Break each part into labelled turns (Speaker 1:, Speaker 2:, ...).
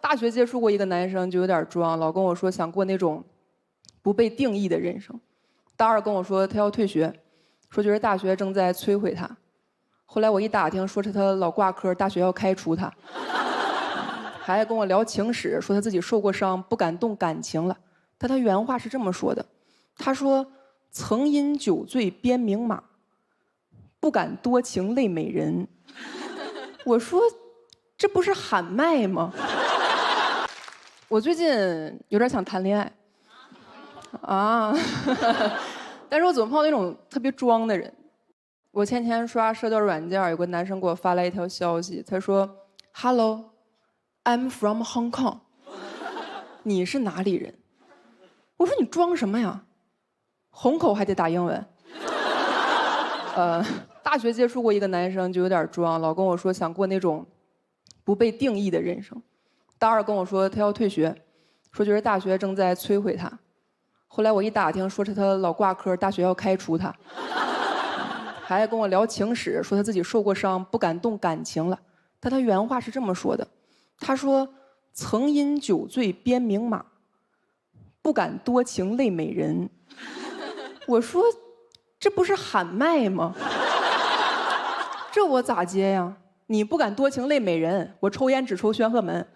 Speaker 1: 大学接触过一个男生，就有点装，老跟我说想过那种不被定义的人生。大二跟我说他要退学，说觉得大学正在摧毁他。后来我一打听，说是他老挂科，大学要开除他。还跟我聊情史，说他自己受过伤，不敢动感情了。但他原话是这么说的：他说曾因酒醉鞭名马，不敢多情泪美人。我说这不是喊麦吗？我最近有点想谈恋爱啊，但是我总碰到那种特别装的人。我前天刷社交软件，有个男生给我发来一条消息，他说 ：“Hello, I'm from Hong Kong。”你是哪里人？我说你装什么呀？红口还得打英文。大学接触过一个男生，就有点装，老跟我说想过那种不被定义的人生。大二跟我说他要退学，说觉得大学正在摧毁他。后来我一打听，说是他老挂科，大学要开除他。还跟我聊情史，说他自己受过伤，不敢动感情了。但他原话是这么说的：他说曾因酒醉鞭名马，不敢多情泪美人。我说这不是喊麦吗？这我咋接呀？你不敢多情泪美人，我抽烟只抽宣赫门。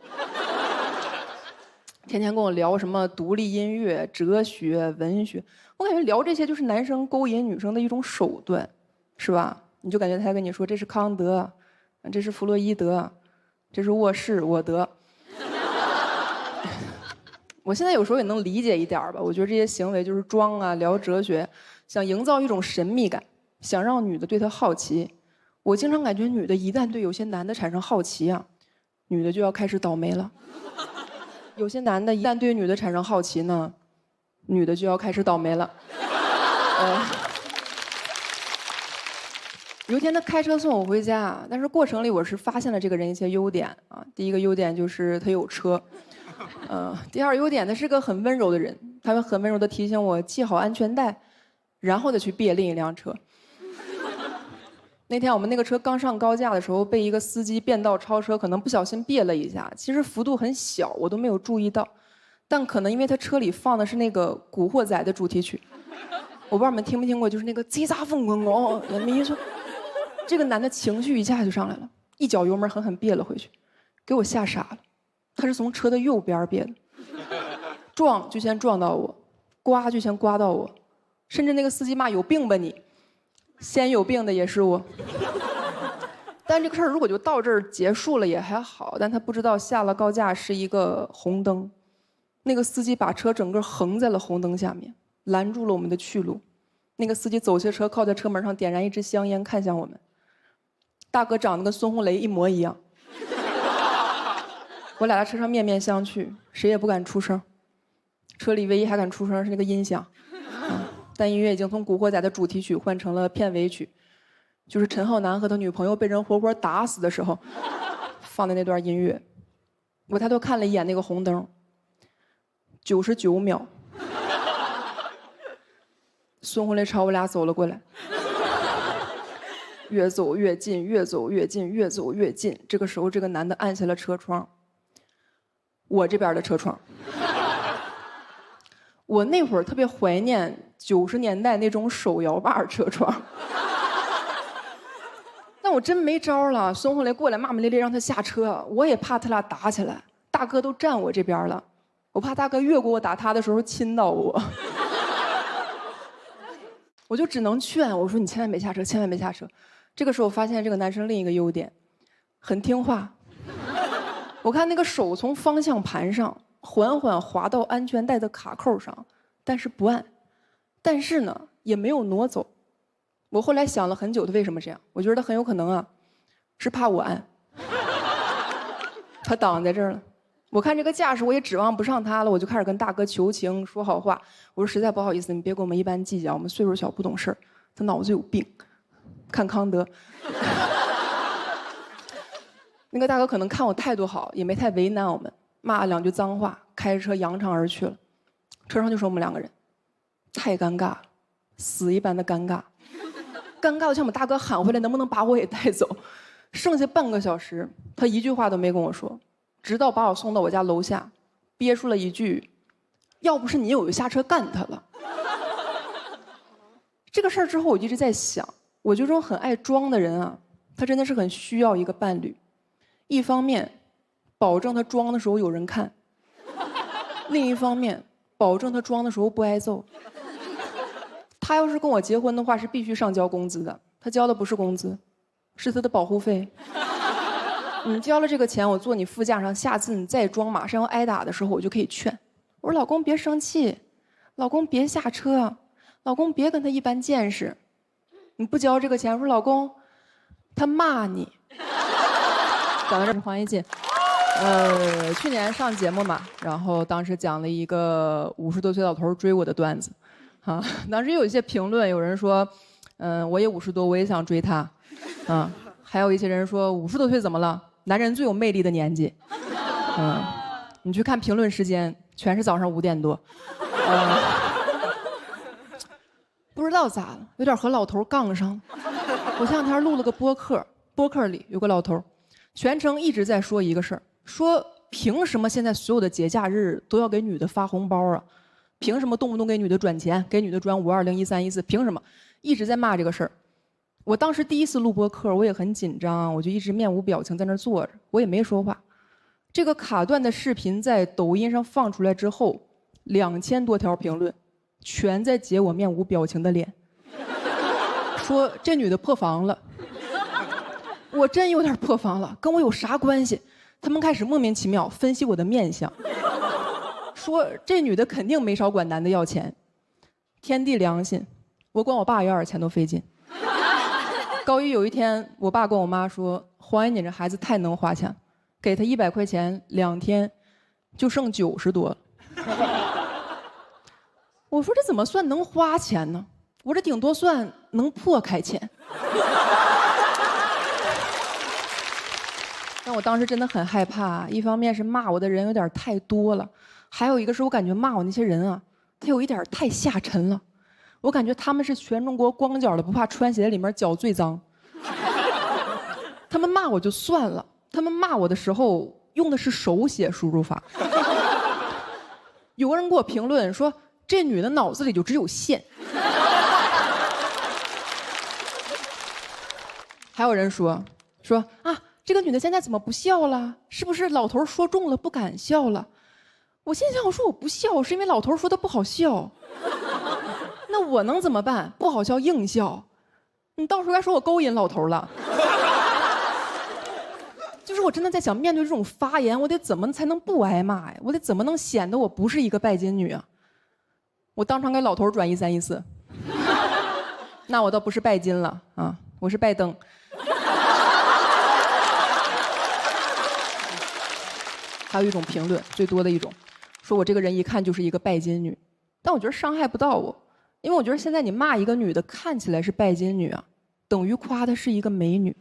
Speaker 1: 天天跟我聊什么独立音乐、哲学、文学，我感觉聊这些就是男生勾引女生的一种手段，是吧？你就感觉他在跟你说这是康德，这是弗洛伊德，这是沃士、我德。我现在有时候也能理解一点吧，我觉得这些行为就是装啊，聊哲学，想营造一种神秘感，想让女的对他好奇。我经常感觉女的一旦对有些男的产生好奇啊，女的就要开始倒霉了。有些男的一旦对女的产生好奇呢，女的就要开始倒霉了。有一天他开车送我回家，但是过程里我是发现了这个人一些优点啊。第一个优点就是他有车，第二优点他是个很温柔的人，他会很温柔地提醒我系好安全带，然后再去别另一辆车。那天我们那个车刚上高架的时候，被一个司机变道超车，可能不小心别了一下，其实幅度很小，我都没有注意到。但可能因为他车里放的是那个《古惑仔》的主题曲，我不知道你们听没听过，就是那个叽喳风滚滚，也没说。这个男的情绪一下就上来了，一脚油门狠狠别了回去，给我吓傻了。他是从车的右边别的，撞就先撞到我，刮就先刮到我，甚至那个司机骂有病吧你。先有病的也是我，但这个事儿如果就到这儿结束了也还好，但他不知道下了高架是一个红灯，那个司机把车整个横在了红灯下面，拦住了我们的去路。那个司机走下车，靠在车门上点燃一支香烟，看向我们。大哥长得跟孙红雷一模一样，我俩在车上面面相觑，谁也不敢出声。车里唯一还敢出声是那个音响。但音乐已经从《古惑仔》的主题曲换成了片尾曲，就是陈浩南和他女朋友被人活活打死的时候放的那段音乐。我抬头看了一眼那个红灯，99秒，孙红雷朝我俩走了过来，越走越近，越走越近，越走越近。这个时候，这个男的按下了车窗，我这边的车窗。我那会儿特别怀念90年代那种手摇把车窗，但我真没招了。孙红雷过来骂骂咧咧让他下车，我也怕他俩打起来。大哥都站我这边了，我怕大哥越过我打他的时候亲到我，我就只能劝我说你千万别下车，千万别下车。这个时候我发现这个男生另一个优点，很听话。我看那个手从方向盘上缓缓滑到安全带的卡扣上，但是不按，但是呢也没有挪走。我后来想了很久，他为什么这样？我觉得他很有可能啊，是怕我按，他挡在这儿了。我看这个架势，我也指望不上他了，我就开始跟大哥求情，说好话。我说实在不好意思，你别跟我们一般计较，我们岁数小不懂事儿，他脑子有病，看康德。那个大哥可能看我态度好，也没太为难我们。骂了2句脏话，开着车扬长而去了。车上就剩我们2个人，太尴尬了，死一般的尴尬，尴尬的向我们大哥喊回来，能不能把我也带走？剩下半个小时，他一句话都没跟我说，直到把我送到我家楼下，憋出了一句：“要不是你，我就下车干他了。”这个事儿之后，我就一直在想，我觉得这种很爱装的人啊，他真的是很需要一个伴侣。一方面，保证他装的时候有人看；另一方面，保证他装的时候不挨揍。他要是跟我结婚的话，是必须上交工资的。他交的不是工资，是他的保护费。你交了这个钱，我坐你副驾上，下次你再装马上要挨打的时候，我就可以劝我说：“老公别生气，老公别下车，老公别跟他一般见识。你不交这个钱，我说老公，他骂你。”讲到这是黄一进，去年上节目嘛，然后当时讲了一个50多岁老头追我的段子，啊，当时有一些评论，有人说，我也50多，我也想追他，啊，还有一些人说50多岁怎么了？男人最有魅力的年纪，你去看评论时间，全是早上5点多，不知道咋了，有点和老头杠上了。我前两天录了个播客，播客里有个老头，全程一直在说一个事儿，说凭什么现在所有的节假日都要给女的发红包啊？凭什么动不动给女的转钱，给女的转5201314？凭什么？一直在骂这个事儿。我当时第一次录播客，我也很紧张，我就一直面无表情在那儿坐着，我也没说话。这个卡段的视频在抖音上放出来之后，2000多条评论，全在截我面无表情的脸，说这女的破防了。我真有点破防了，跟我有啥关系？他们开始莫名其妙分析我的面相，说这女的肯定没少管男的要钱。天地良心，我管我爸要点钱都费劲。高一有一天，我爸跟我妈说：“黄妍，你这孩子太能花钱，给他100块钱，2天就剩90多了。”我说这怎么算能花钱呢？我这顶多算能破开钱。但我当时真的很害怕，一方面是骂我的人有点太多了，还有一个是我感觉骂我那些人啊，他有一点太下沉了。我感觉他们是全中国光脚的不怕穿鞋里面脚最脏。他们骂我就算了，他们骂我的时候用的是手写输入法。有个人给我评论说，这女的脑子里就只有线。还有人说啊，这个女的现在怎么不笑了？是不是老头说中了不敢笑了？我心想，我说我不笑是因为老头说的不好笑。那我能怎么办？不好笑硬笑，你到时候该说我勾引老头了。就是我真的在想，面对这种发言，我得怎么才能不挨骂呀？我得怎么能显得我不是一个拜金女啊？我当场给老头转1314，那我倒不是拜金了啊，我是拜登。还有一种评论，最多的一种，说我这个人一看就是一个拜金女，但我觉得伤害不到我。因为我觉得现在你骂一个女的看起来是拜金女啊，等于夸她是一个美女，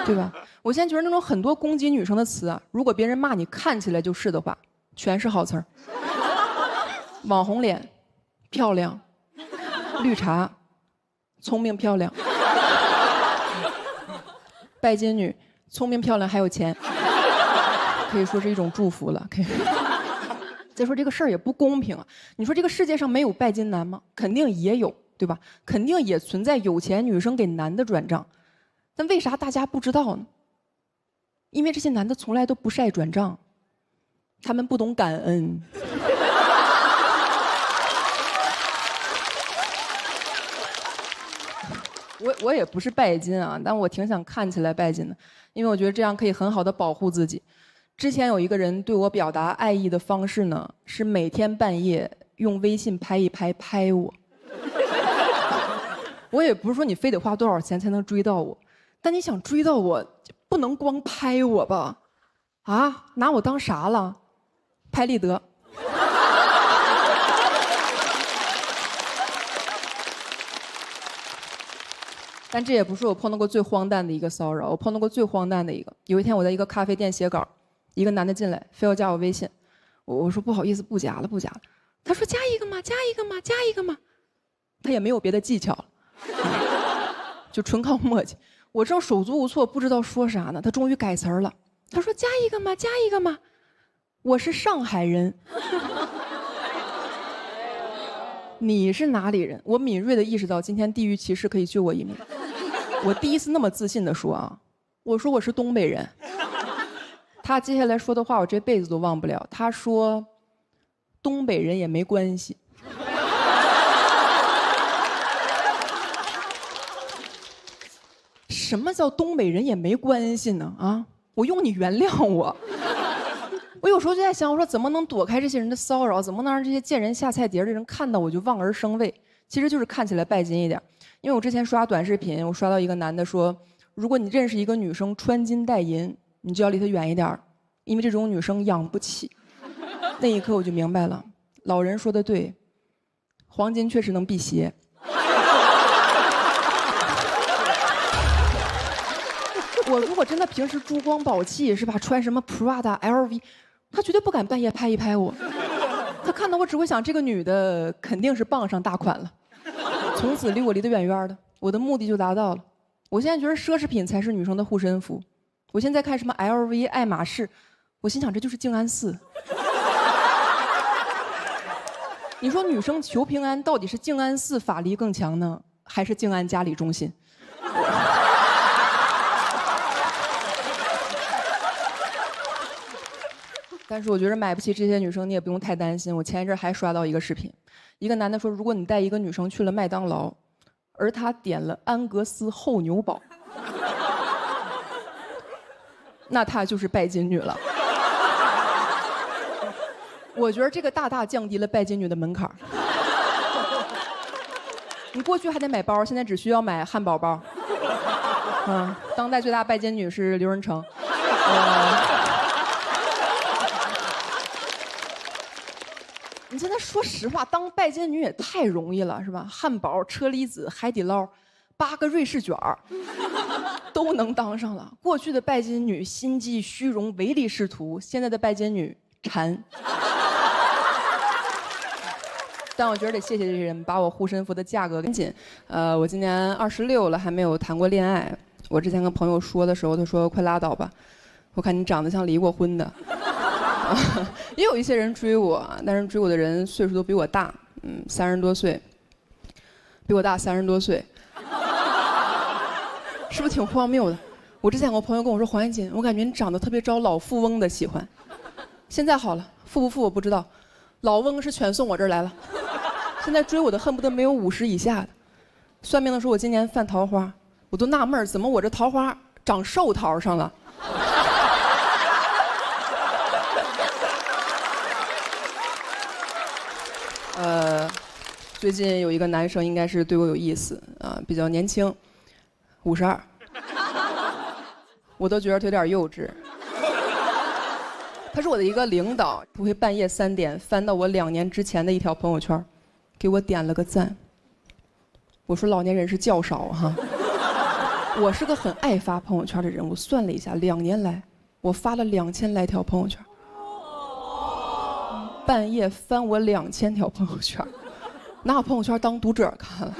Speaker 1: 对吧？我现在觉得那种很多攻击女生的词啊，如果别人骂你看起来就是的话，全是好词儿。网红脸，漂亮，绿茶，聪明漂亮，拜金女，聪明漂亮还有钱，可以说是一种祝福了。可以。再说这个事儿也不公平啊！你说这个世界上没有拜金男吗？肯定也有，对吧？肯定也存在有钱女生给男的转账，但为啥大家不知道呢？因为这些男的从来都不晒转账，他们不懂感恩。我也不是拜金啊，但我挺想看起来拜金的，因为我觉得这样可以很好的保护自己。之前有一个人对我表达爱意的方式呢，是每天半夜用微信拍一拍拍我。我也不是说你非得花多少钱才能追到我，但你想追到我，不能光拍我吧？啊，拿我当啥了？拍立得。但这也不是我碰到过最荒诞的一个骚扰，我碰到过最荒诞的一个。有一天我在一个咖啡店写稿。一个男的进来，非要加我微信，我说不好意思，不加了，不加了。他说加一个嘛，加一个嘛，加一个嘛。他也没有别的技巧，就纯靠默契。我正手足无措，不知道说啥呢，他终于改词儿了。他说加一个嘛，加一个嘛。我是上海人。你是哪里人？我敏锐地意识到今天地域歧视可以救我一命。我第一次那么自信地说啊，我说我是东北人。他接下来说的话我这辈子都忘不了。他说，东北人也没关系。什么叫东北人也没关系呢？啊，我用你原谅我。我有时候就在想，我说怎么能躲开这些人的骚扰？怎么能让这些见人下菜碟的人看到我就望而生畏？其实就是看起来拜金一点。因为我之前刷短视频，我刷到一个男的说，如果你认识一个女生穿金戴银，你就要离她远一点，因为这种女生养不起。那一刻我就明白了，老人说的对，黄金确实能辟邪。我如果真的平时珠光宝气是吧，穿什么 Prada、LV， 他绝对不敢半夜拍一拍我。他看到我只会想，这个女的肯定是傍上大款了，从此离我离得远远的，我的目的就达到了。我现在觉得奢侈品才是女生的护身符。我现在看什么 LV、爱马仕，我心想这就是静安寺。你说女生求平安，到底是静安寺法力更强呢，还是静安嘉里中心？但是我觉得买不起这些女生，你也不用太担心。我前一阵还刷到一个视频，一个男的说，如果你带一个女生去了麦当劳，而他点了安格斯厚牛堡，那她就是拜金女了。我觉得这个大大降低了拜金女的门槛。你过去还得买包，现在只需要买汉堡包。当代最大拜金女是刘仁成。你现在说实话，当拜金女也太容易了，是吧？汉堡、车厘子、海底捞，8个瑞士卷儿，都能当上了。过去的拜金女心机、虚荣、唯利是图，现在的拜金女馋。但我觉得得谢谢这些人，把我护身符的价格赶紧。我今年26了，还没有谈过恋爱。我之前跟朋友说的时候，他说：“快拉倒吧，我看你长得像离过婚的。”也有一些人追我，但是追我的人岁数都比我大，30多岁，比我大30多岁，是不是挺荒谬的？我之前有个朋友跟我说，黄燕锦，我感觉你长得特别招老富翁的喜欢。现在好了，富不富我不知道，老翁是全送我这儿来了。现在追我的恨不得没有50以下的。算命的说我今年犯桃花，我都纳闷怎么我这桃花长寿桃上了。最近有一个男生应该是对我有意思啊，比较年轻，52，我都觉得他有点幼稚。他是我的一个领导，不会半夜3点翻到我2年之前的一条朋友圈，给我点了个赞。我说老年人是较少哈，我是个很爱发朋友圈的人，我算了一下，2年来我发了2000来条朋友圈。半夜翻我2000条朋友圈，拿我朋友圈当读者看了。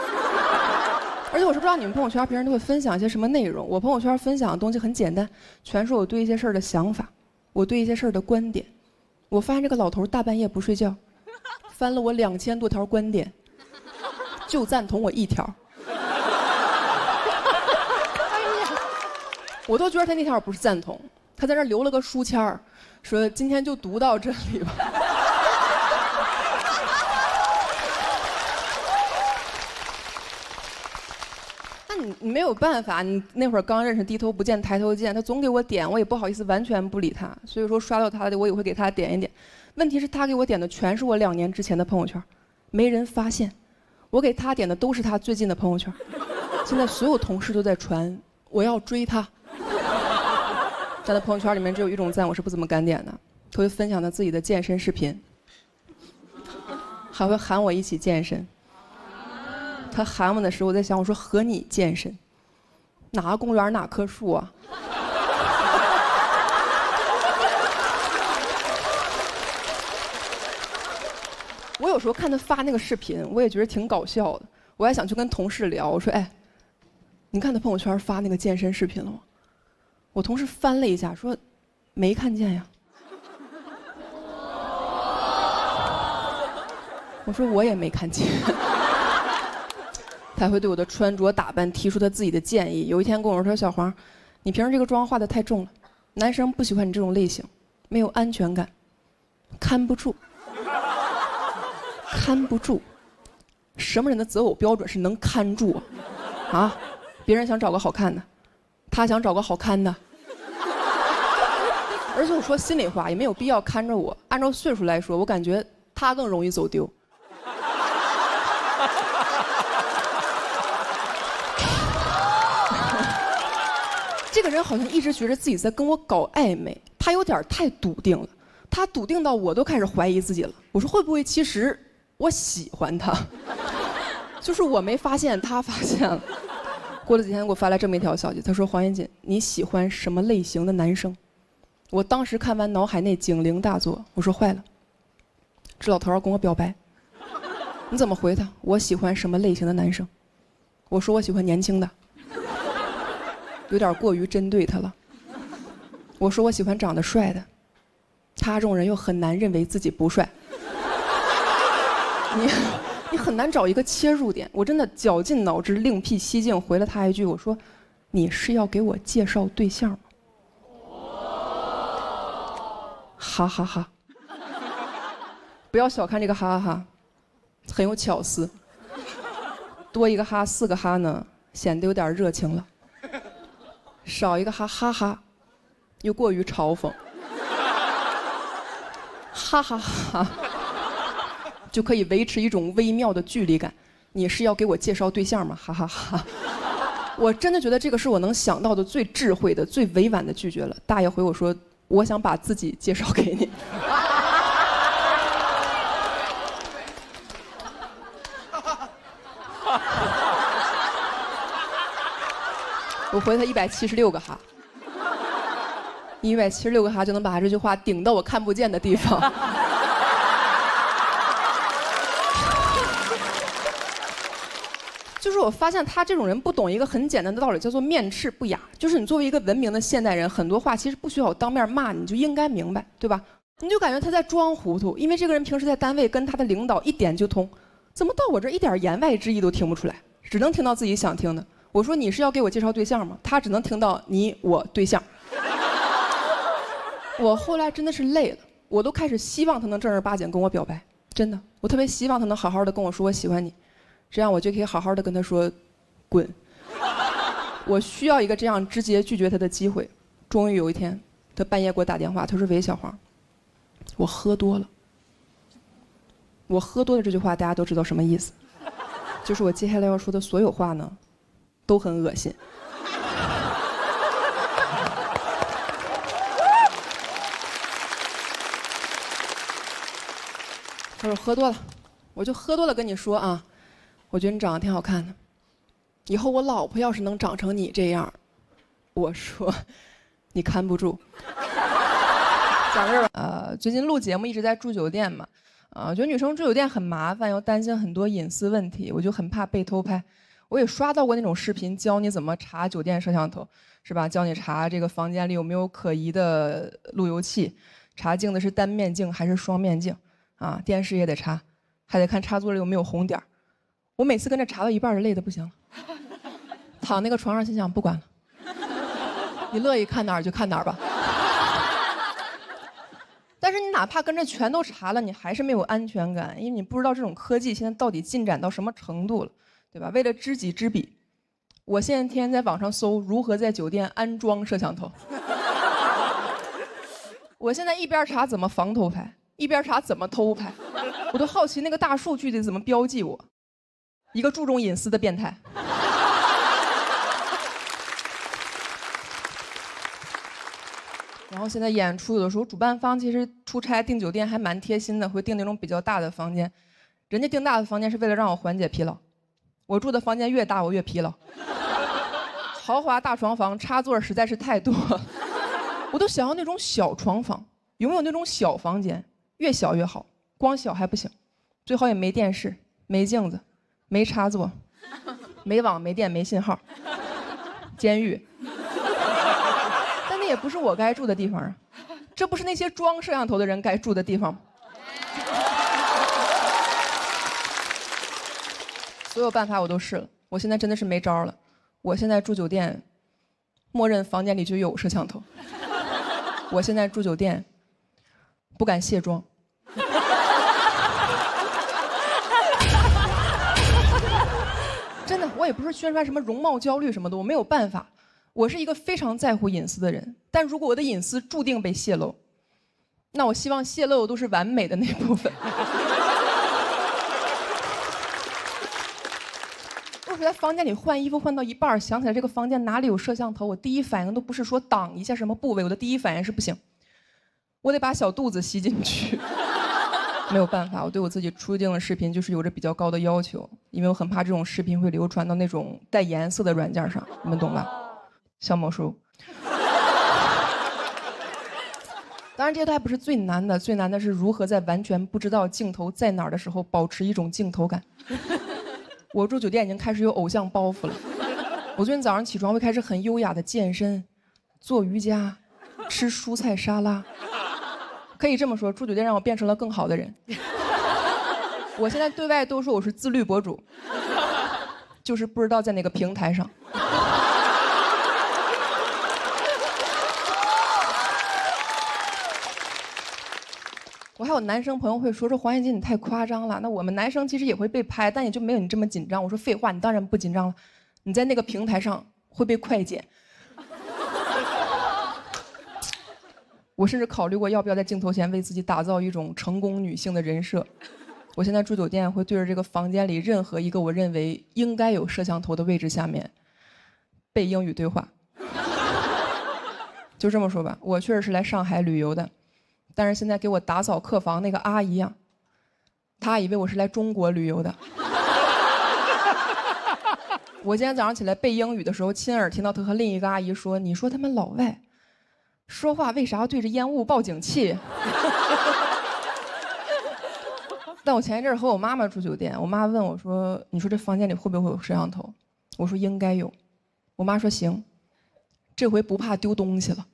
Speaker 1: 而且我是不知道你们朋友圈平时都会分享一些什么内容。我朋友圈分享的东西很简单，全是我对一些事儿的想法，我对一些事儿的观点。我发现这个老头大半夜不睡觉，翻了我2000多条观点，就赞同我1条。我都觉得他那条不是赞同，他在那留了个书签儿，说今天就读到这里吧。你没有办法，你那会儿刚认识，低头不见抬头见，他总给我点，我也不好意思完全不理他，所以说刷到他的我也会给他点一点。问题是，他给我点的全是我2年之前的朋友圈，没人发现。我给他点的都是他最近的朋友圈。现在所有同事都在传我要追他。在他朋友圈里面只有一种赞我是不怎么敢点的，他会分享他自己的健身视频，还会喊我一起健身。他喊我的时候，我在想，我说和你健身，哪个公园哪棵树啊？我有时候看他发那个视频，我也觉得挺搞笑的。我还想去跟同事聊，我说：“哎，你看他朋友圈发那个健身视频了吗？”我同事翻了一下，说：“没看见呀。我说我也没看见。他会对我的穿着打扮提出他自己的建议。有一天跟我说：“小黄，你平时这个妆化得太重了，男生不喜欢你这种类型，没有安全感，看不住，看不住。什么人的择偶标准是能看住啊？啊，别人想找个好看的，他想找个好看的。而且我说心里话，也没有必要看着我。按照岁数来说，我感觉他更容易走丢。”这个人好像一直觉得自己在跟我搞暧昧，他有点太笃定了，他笃定到我都开始怀疑自己了。我说会不会其实我喜欢他，就是我没发现，他发现了。过了几天给我发来这么一条消息，他说：“黄妍锦，你喜欢什么类型的男生？”我当时看完脑海内警铃大作，我说坏了，这老头要跟我表白。你怎么回他？我喜欢什么类型的男生？我说我喜欢年轻的。有点过于针对他了。我说我喜欢长得帅的，他这种人又很难认为自己不帅。你很难找一个切入点。我真的绞尽脑汁另辟蹊径回了他一句，我说你是要给我介绍对象吗？哈哈哈。不要小看这个哈哈哈，很有巧思。多一个哈4个哈呢，显得有点热情了。少一个哈哈哈，又过于嘲讽。哈哈哈，就可以维持一种微妙的距离感。你是要给我介绍对象吗？哈哈哈。我真的觉得这个是我能想到的最智慧的、最委婉的拒绝了。大爷回我说：“我想把自己介绍给你。”我回他176个哈，176个哈就能把这句话顶到我看不见的地方。就是我发现他这种人不懂一个很简单的道理，叫做面斥不雅。就是你作为一个文明的现代人，很多话其实不需要我当面骂你就应该明白，对吧？你就感觉他在装糊涂，因为这个人平时在单位跟他的领导一点就通，怎么到我这一点言外之意都听不出来，只能听到自己想听的。我说你是要给我介绍对象吗？他只能听到你我对象。我后来真的是累了，我都开始希望他能正儿八经跟我表白，真的，我特别希望他能好好的跟我说我喜欢你，这样我就可以好好的跟他说滚。我需要一个这样直接拒绝他的机会。终于有一天，他半夜给我打电话，他说：“喂，小黄，我喝多了。”我喝多了这句话大家都知道什么意思，就是我接下来要说的所有话呢都很恶心。他说喝多了，我就喝多了跟你说啊，我觉得你长得挺好看的，以后我老婆要是能长成你这样，我说你看不住。讲到这儿，最近录节目一直在住酒店嘛，我觉得女生住酒店很麻烦，又担心很多隐私问题，我就很怕被偷拍。我也刷到过那种视频，教你怎么查酒店摄像头，是吧？教你查这个房间里有没有可疑的路由器，查镜子是单面镜还是双面镜，啊，电视也得查，还得看插座里有没有红点儿。我每次跟着查到一半就累得不行了，躺那个床上心想不管了，你乐意看哪儿就看哪儿吧。但是你哪怕跟着全都查了，你还是没有安全感，因为你不知道这种科技现在到底进展到什么程度了。对吧？为了知己知彼，我现在天天在网上搜如何在酒店安装摄像头。我现在一边查怎么防偷拍，一边查怎么偷拍，我都好奇那个大数据得怎么标记我，一个注重隐私的变态。然后现在演出有的时候主办方其实出差订酒店还蛮贴心的，会订那种比较大的房间，人家订大的房间是为了让我缓解疲劳。我住的房间越大，我越疲劳。豪华大床房插座实在是太多，我都想要那种小床房。有没有那种小房间？越小越好，光小还不行，最好也没电视、没镜子、没插座、没网、没电、没信号。监狱。但那也也不是我该住的地方啊，这不是那些装摄像头的人该住的地方吗？所有办法我都试了，我现在真的是没招了。我现在住酒店，默认房间里就有摄像头。我现在住酒店，不敢卸妆。真的，我也不是宣传什么容貌焦虑什么的，我没有办法。我是一个非常在乎隐私的人，但如果我的隐私注定被泄露，那我希望泄露的都是完美的那部分。我在房间里换衣服换到一半，想起来这个房间哪里有摄像头，我第一反应都不是说挡一下什么部位，我的第一反应是不行，我得把小肚子吸进去。没有办法，我对我自己出镜的视频就是有着比较高的要求，因为我很怕这种视频会流传到那种带颜色的软件上，你们懂吧？小某书。当然这些都还不是最难的，最难的是如何在完全不知道镜头在哪儿的时候保持一种镜头感。我住酒店已经开始有偶像包袱了。我最近早上起床会开始很优雅的健身、做瑜伽、吃蔬菜沙拉。可以这么说，住酒店让我变成了更好的人。我现在对外都说我是自律博主，就是不知道在哪个平台上。我还有男生朋友会说黄燕金你太夸张了，那我们男生其实也会被拍，但也就没有你这么紧张。我说废话，你当然不紧张了，你在那个平台上会被快剪。我甚至考虑过要不要在镜头前为自己打造一种成功女性的人设。我现在住酒店会对着这个房间里任何一个我认为应该有摄像头的位置下面背英语对话。就这么说吧，我确实是来上海旅游的。但是现在给我打扫客房那个阿姨啊，她以为我是来中国旅游的。我今天早上起来背英语的时候，亲耳听到她和另一个阿姨说：“你说他们老外说话为啥要对着烟雾报警器？”但我前一阵和我妈妈住酒店，我妈问我说：“你说这房间里会不会有摄像头？”我说：“应该有。”我妈说：“行，这回不怕丢东西了。”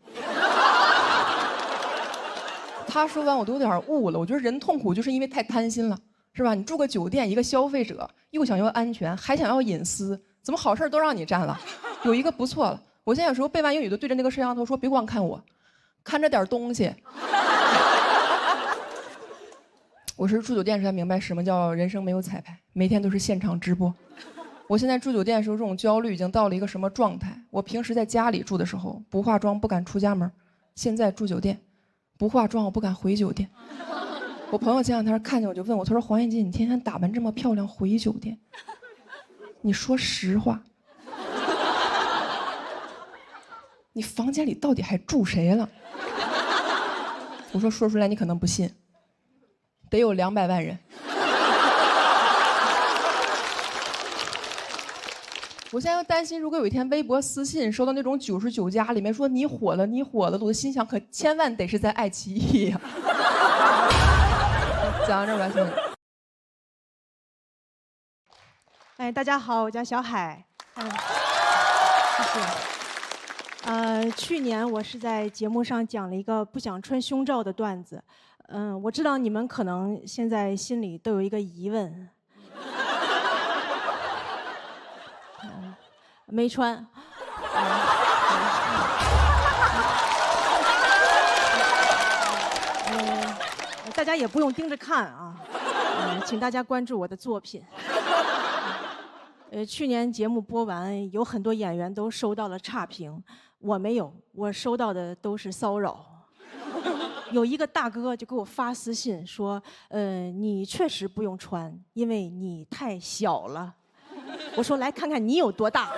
Speaker 1: 他说完我都有点悟了，我觉得人痛苦就是因为太贪心了，是吧？你住个酒店，一个消费者又想要安全，还想要隐私，怎么好事都让你占了？有一个不错了，我现在有时候背完英语都对着那个摄像头说，别光看我，看着点东西。我是住酒店时才明白什么叫人生没有彩排，每天都是现场直播。我现在住酒店的时候，这种焦虑已经到了一个什么状态？我平时在家里住的时候不化妆不敢出家门，现在住酒店。不化妆我不敢回酒店。我朋友前两天看见我就问我，他说黄燕金你天天打扮这么漂亮回酒店，你说实话，你房间里到底还住谁了？我说说出来你可能不信，得有200万人。我现在又担心，如果有一天微博私信收到那种99加里面说你火了你火了，我的心想可千万得是在爱奇艺呀。讲到这儿吧，兄弟。
Speaker 2: 哎，大家好，我叫小海。谢谢。去年我是在节目上讲了一个不想穿胸罩的段子。我知道你们可能现在心里都有一个疑问。没穿。大家也不用盯着看啊。请大家关注我的作品。去年节目播完，有很多演员都收到了差评，我没有，我收到的都是骚扰。有一个大哥就给我发私信说，你确实不用穿，因为你太小了。我说来看看你有多大。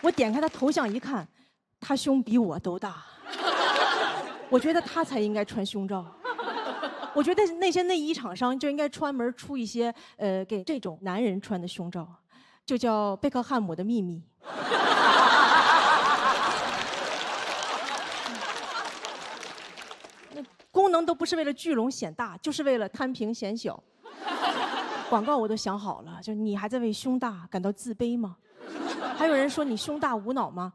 Speaker 2: 我点开他头像一看，他胸比我都大。我觉得他才应该穿胸罩。我觉得那些内衣厂商就应该专门出一些给这种男人穿的胸罩，就叫贝克汉姆的秘密。那功能都不是为了聚拢显大，就是为了摊平显小。广告我都想好了，就你还在为胸大感到自卑吗？还有人说你胸大无脑吗？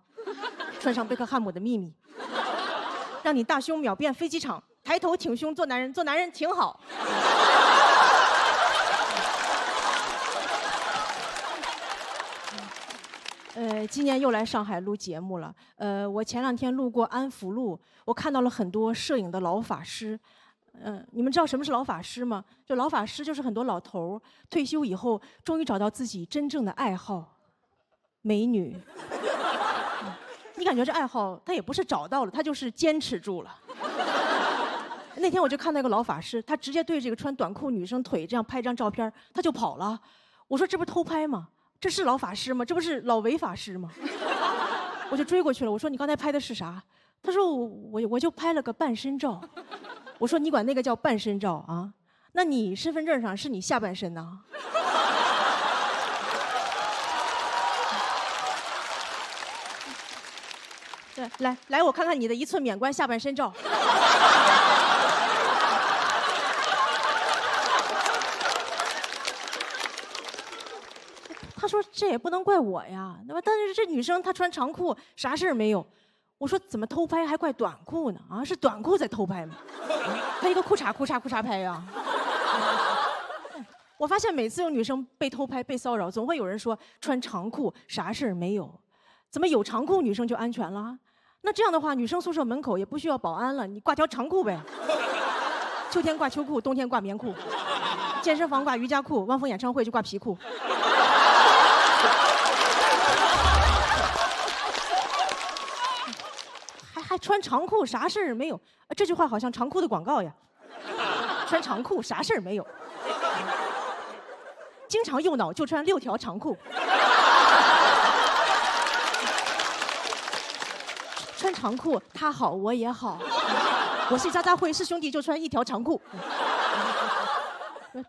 Speaker 2: 穿上贝克汉姆的秘密，让你大胸秒变飞机场，抬头挺胸做男人，做男人挺好。今年又来上海录节目了。我前2天路过安福路，我看到了很多摄影的老法师。你们知道什么是老法师吗？就老法师就是很多老头儿退休以后，终于找到自己真正的爱好，美女。你感觉这爱好他也不是找到了，他就是坚持住了。那天我就看到一个老法师，他直接对这个穿短裤女生腿这样拍张照片，他就跑了。我说这不是偷拍吗？这是老法师吗？这不是老违法师吗？我就追过去了。我说你刚才拍的是啥？他说我就拍了个半身照。我说你管那个叫半身照啊？那你身份证上是你下半身呐？对，来，我看看你的1寸免冠下半身照。他说这也不能怪我呀，对吧？但是这女生她穿长裤，啥事儿没有。我说怎么偷拍还怪短裤呢？啊，是短裤在偷拍吗？他一个裤衩拍呀。我发现每次有女生被偷拍、被骚扰，总会有人说穿长裤啥事儿没有。怎么有长裤女生就安全了？那这样的话，女生宿舍门口也不需要保安了，你挂条长裤呗。秋天挂秋裤，冬天挂棉裤，健身房挂瑜伽裤，汪峰演唱会就挂皮裤。还穿长裤啥事儿没有？这句话好像长裤的广告呀。穿长裤啥事儿没有？经常右脑就穿6条长裤。穿长裤他好我也好，我是渣渣辉是兄弟就穿1条长裤。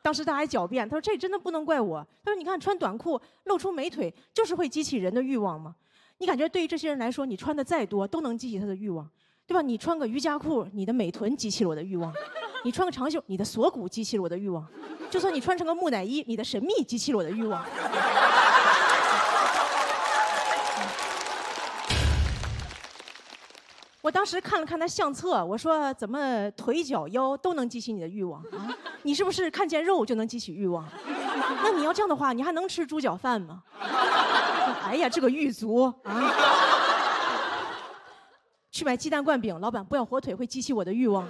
Speaker 2: 当时他还狡辩，他说这真的不能怪我。他说你看穿短裤露出美腿就是会激起人的欲望吗？你感觉对于这些人来说，你穿的再多都能激起他的欲望，对吧？你穿个瑜伽裤，你的美臀激起了我的欲望；你穿个长袖，你的锁骨激起了我的欲望；就算你穿成个木乃伊，你的神秘激起了我的欲望。我当时看了看他相册，我说怎么腿脚腰都能激起你的欲望啊？你是不是看见肉就能激起欲望？那你要这样的话，你还能吃猪脚饭吗？哎呀，这个狱卒啊！去买鸡蛋灌饼，老板不要火腿会激起我的欲望。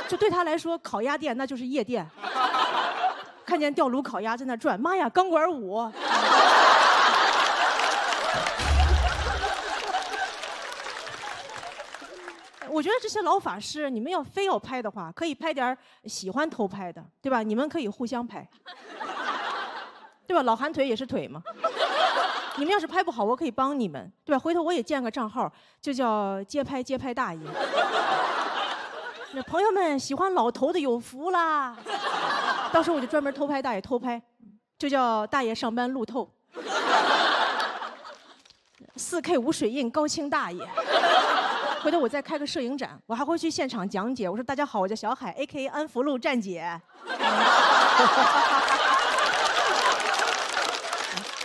Speaker 2: 就对他来说，烤鸭店那就是夜店。看见吊炉烤鸭在那转，妈呀，钢管舞！我觉得这些老法师，你们要非要拍的话，可以拍点喜欢偷拍的，对吧？你们可以互相拍，对吧？老韩腿也是腿嘛。你们要是拍不好，我可以帮你们，对吧？回头我也建个账号，就叫街拍大爷。那朋友们喜欢老头的有福啦，到时候我就专门偷拍大爷偷拍，就叫大爷上班路透。4K 无水印高清大爷。回头我再开个摄影展，我还会去现场讲解。我说大家好，我叫小海 ，A.K.A 安福路站姐。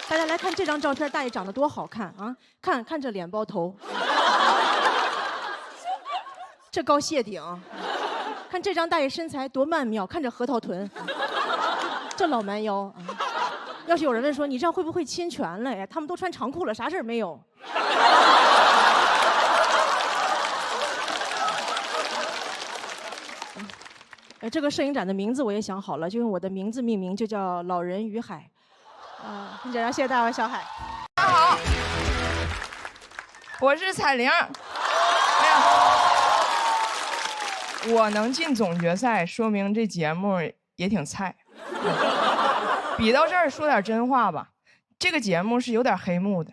Speaker 2: 大家来看这张照片，大爷长得多好看啊！看这脸包头，这高谢顶，看这张大爷身材多曼妙，看这核桃臀，这老蛮腰啊！要是有人问说你这样会不会侵权了呀？他们都穿长裤了，啥事儿没有。这个摄影展的名字我也想好了，就用我的名字命名，就叫《老人与海》。谢谢大家，小海。
Speaker 3: 大家好，我是彩玲。哎呀，我能进总决赛，说明这节目也挺菜。比到这儿说点真话吧，这个节目是有点黑幕的。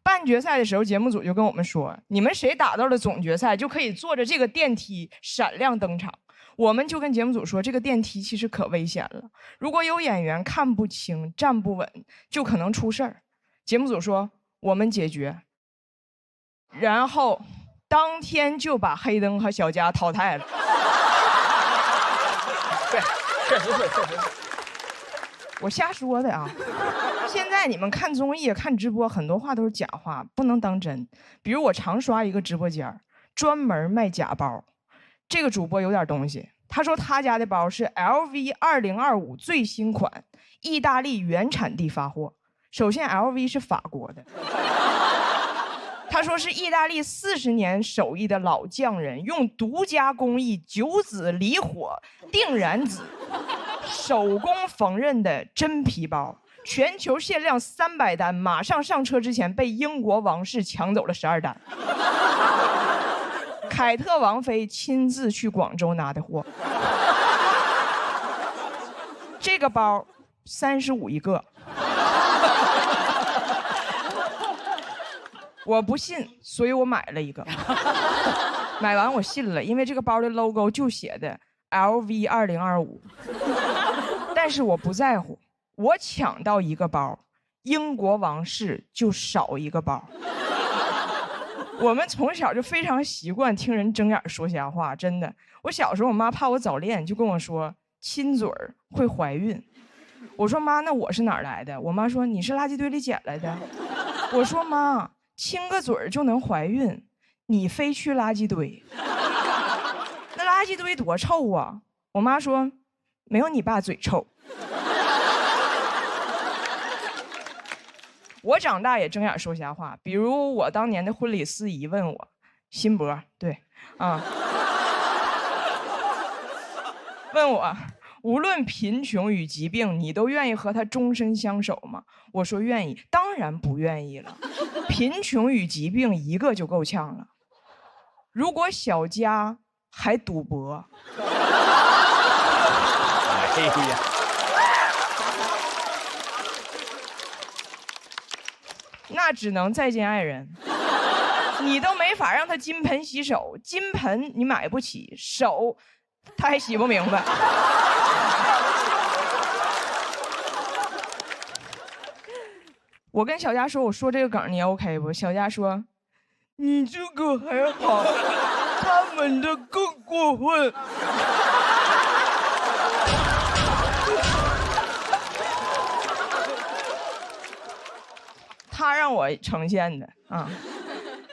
Speaker 3: 半决赛的时候，节目组就跟我们说，你们谁打到了总决赛，就可以坐着这个电梯闪亮登场。我们就跟节目组说，这个电梯其实可危险了，如果有演员看不清、站不稳，就可能出事儿。节目组说我们解决，然后当天就把黑灯和小佳淘汰了。
Speaker 4: 对，确实是。
Speaker 3: 我瞎说的啊。现在你们看综艺、看直播，很多话都是假话，不能当真。比如我常刷一个直播间，专门卖假包。这个主播有点东西，他说他家的包是 LV2025最新款，意大利原产地发货。首先 ，LV 是法国的。他说是意大利40年手艺的老匠人用独家工艺9子离火定燃子手工缝纫的真皮包，全球限量300单，马上上车之前被英国王室抢走了12单。凯特王妃亲自去广州拿的货。这个包35一个。我不信，所以我买了一个。买完我信了，因为这个包的 logo 就写的 LV2025。但是我不在乎，我抢到一个包，英国王室就少一个包。我们从小就非常习惯听人睁眼说瞎话，真的。我小时候，我妈怕我早恋，就跟我说亲嘴儿会怀孕。我说妈，那我是哪儿来的？我妈说你是垃圾堆里捡来的。我说妈，亲个嘴儿就能怀孕，你非去垃圾堆，那垃圾堆多臭啊！我妈说没有你爸嘴臭。我长大也睁眼说瞎话，比如我当年的婚礼司仪问我，辛博，对，啊，问我无论贫穷与疾病，你都愿意和他终身相守吗？我说愿意，当然不愿意了。贫穷与疾病一个就够呛了，如果小家还赌博，
Speaker 4: 哎呀，
Speaker 3: 那只能再见爱人。你都没法让他金盆洗手，金盆你买不起，手他还洗不明白。我跟小佳说，我说这个梗你 OK 不？小佳说，你这个还好，他们的更过分。他让我呈现的啊，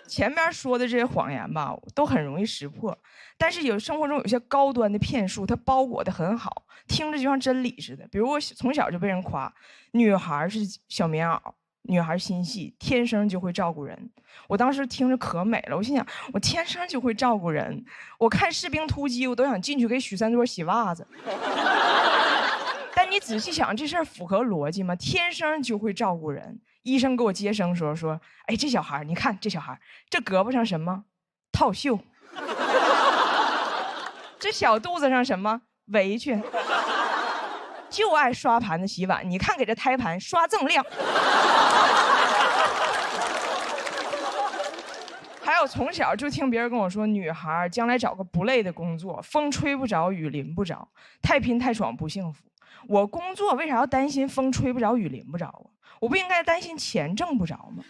Speaker 3: 前面说的这些谎言吧，都很容易识破。但是生活中有些高端的骗术，它包裹得很好，听着就像真理似的。比如我从小就被人夸，女孩是小棉袄，女孩心细，天生就会照顾人。我当时听着可美了，我心想，我天生就会照顾人。我看《士兵突击》，我都想进去给许三多洗袜子。但你仔细想，这事儿符合逻辑吗？天生就会照顾人。医生给我接生说，哎，这小孩，你看这小孩，这胳膊上什么？套袖。这小肚子上什么？围裙。就爱刷盘子洗碗，你看给这胎盘刷锃亮。还有从小就听别人跟我说，女孩将来找个不累的工作，风吹不着，雨淋不着，太拼太爽不幸福。我工作为啥要担心风吹不着，雨淋不着啊？我不应该担心钱挣不着吗？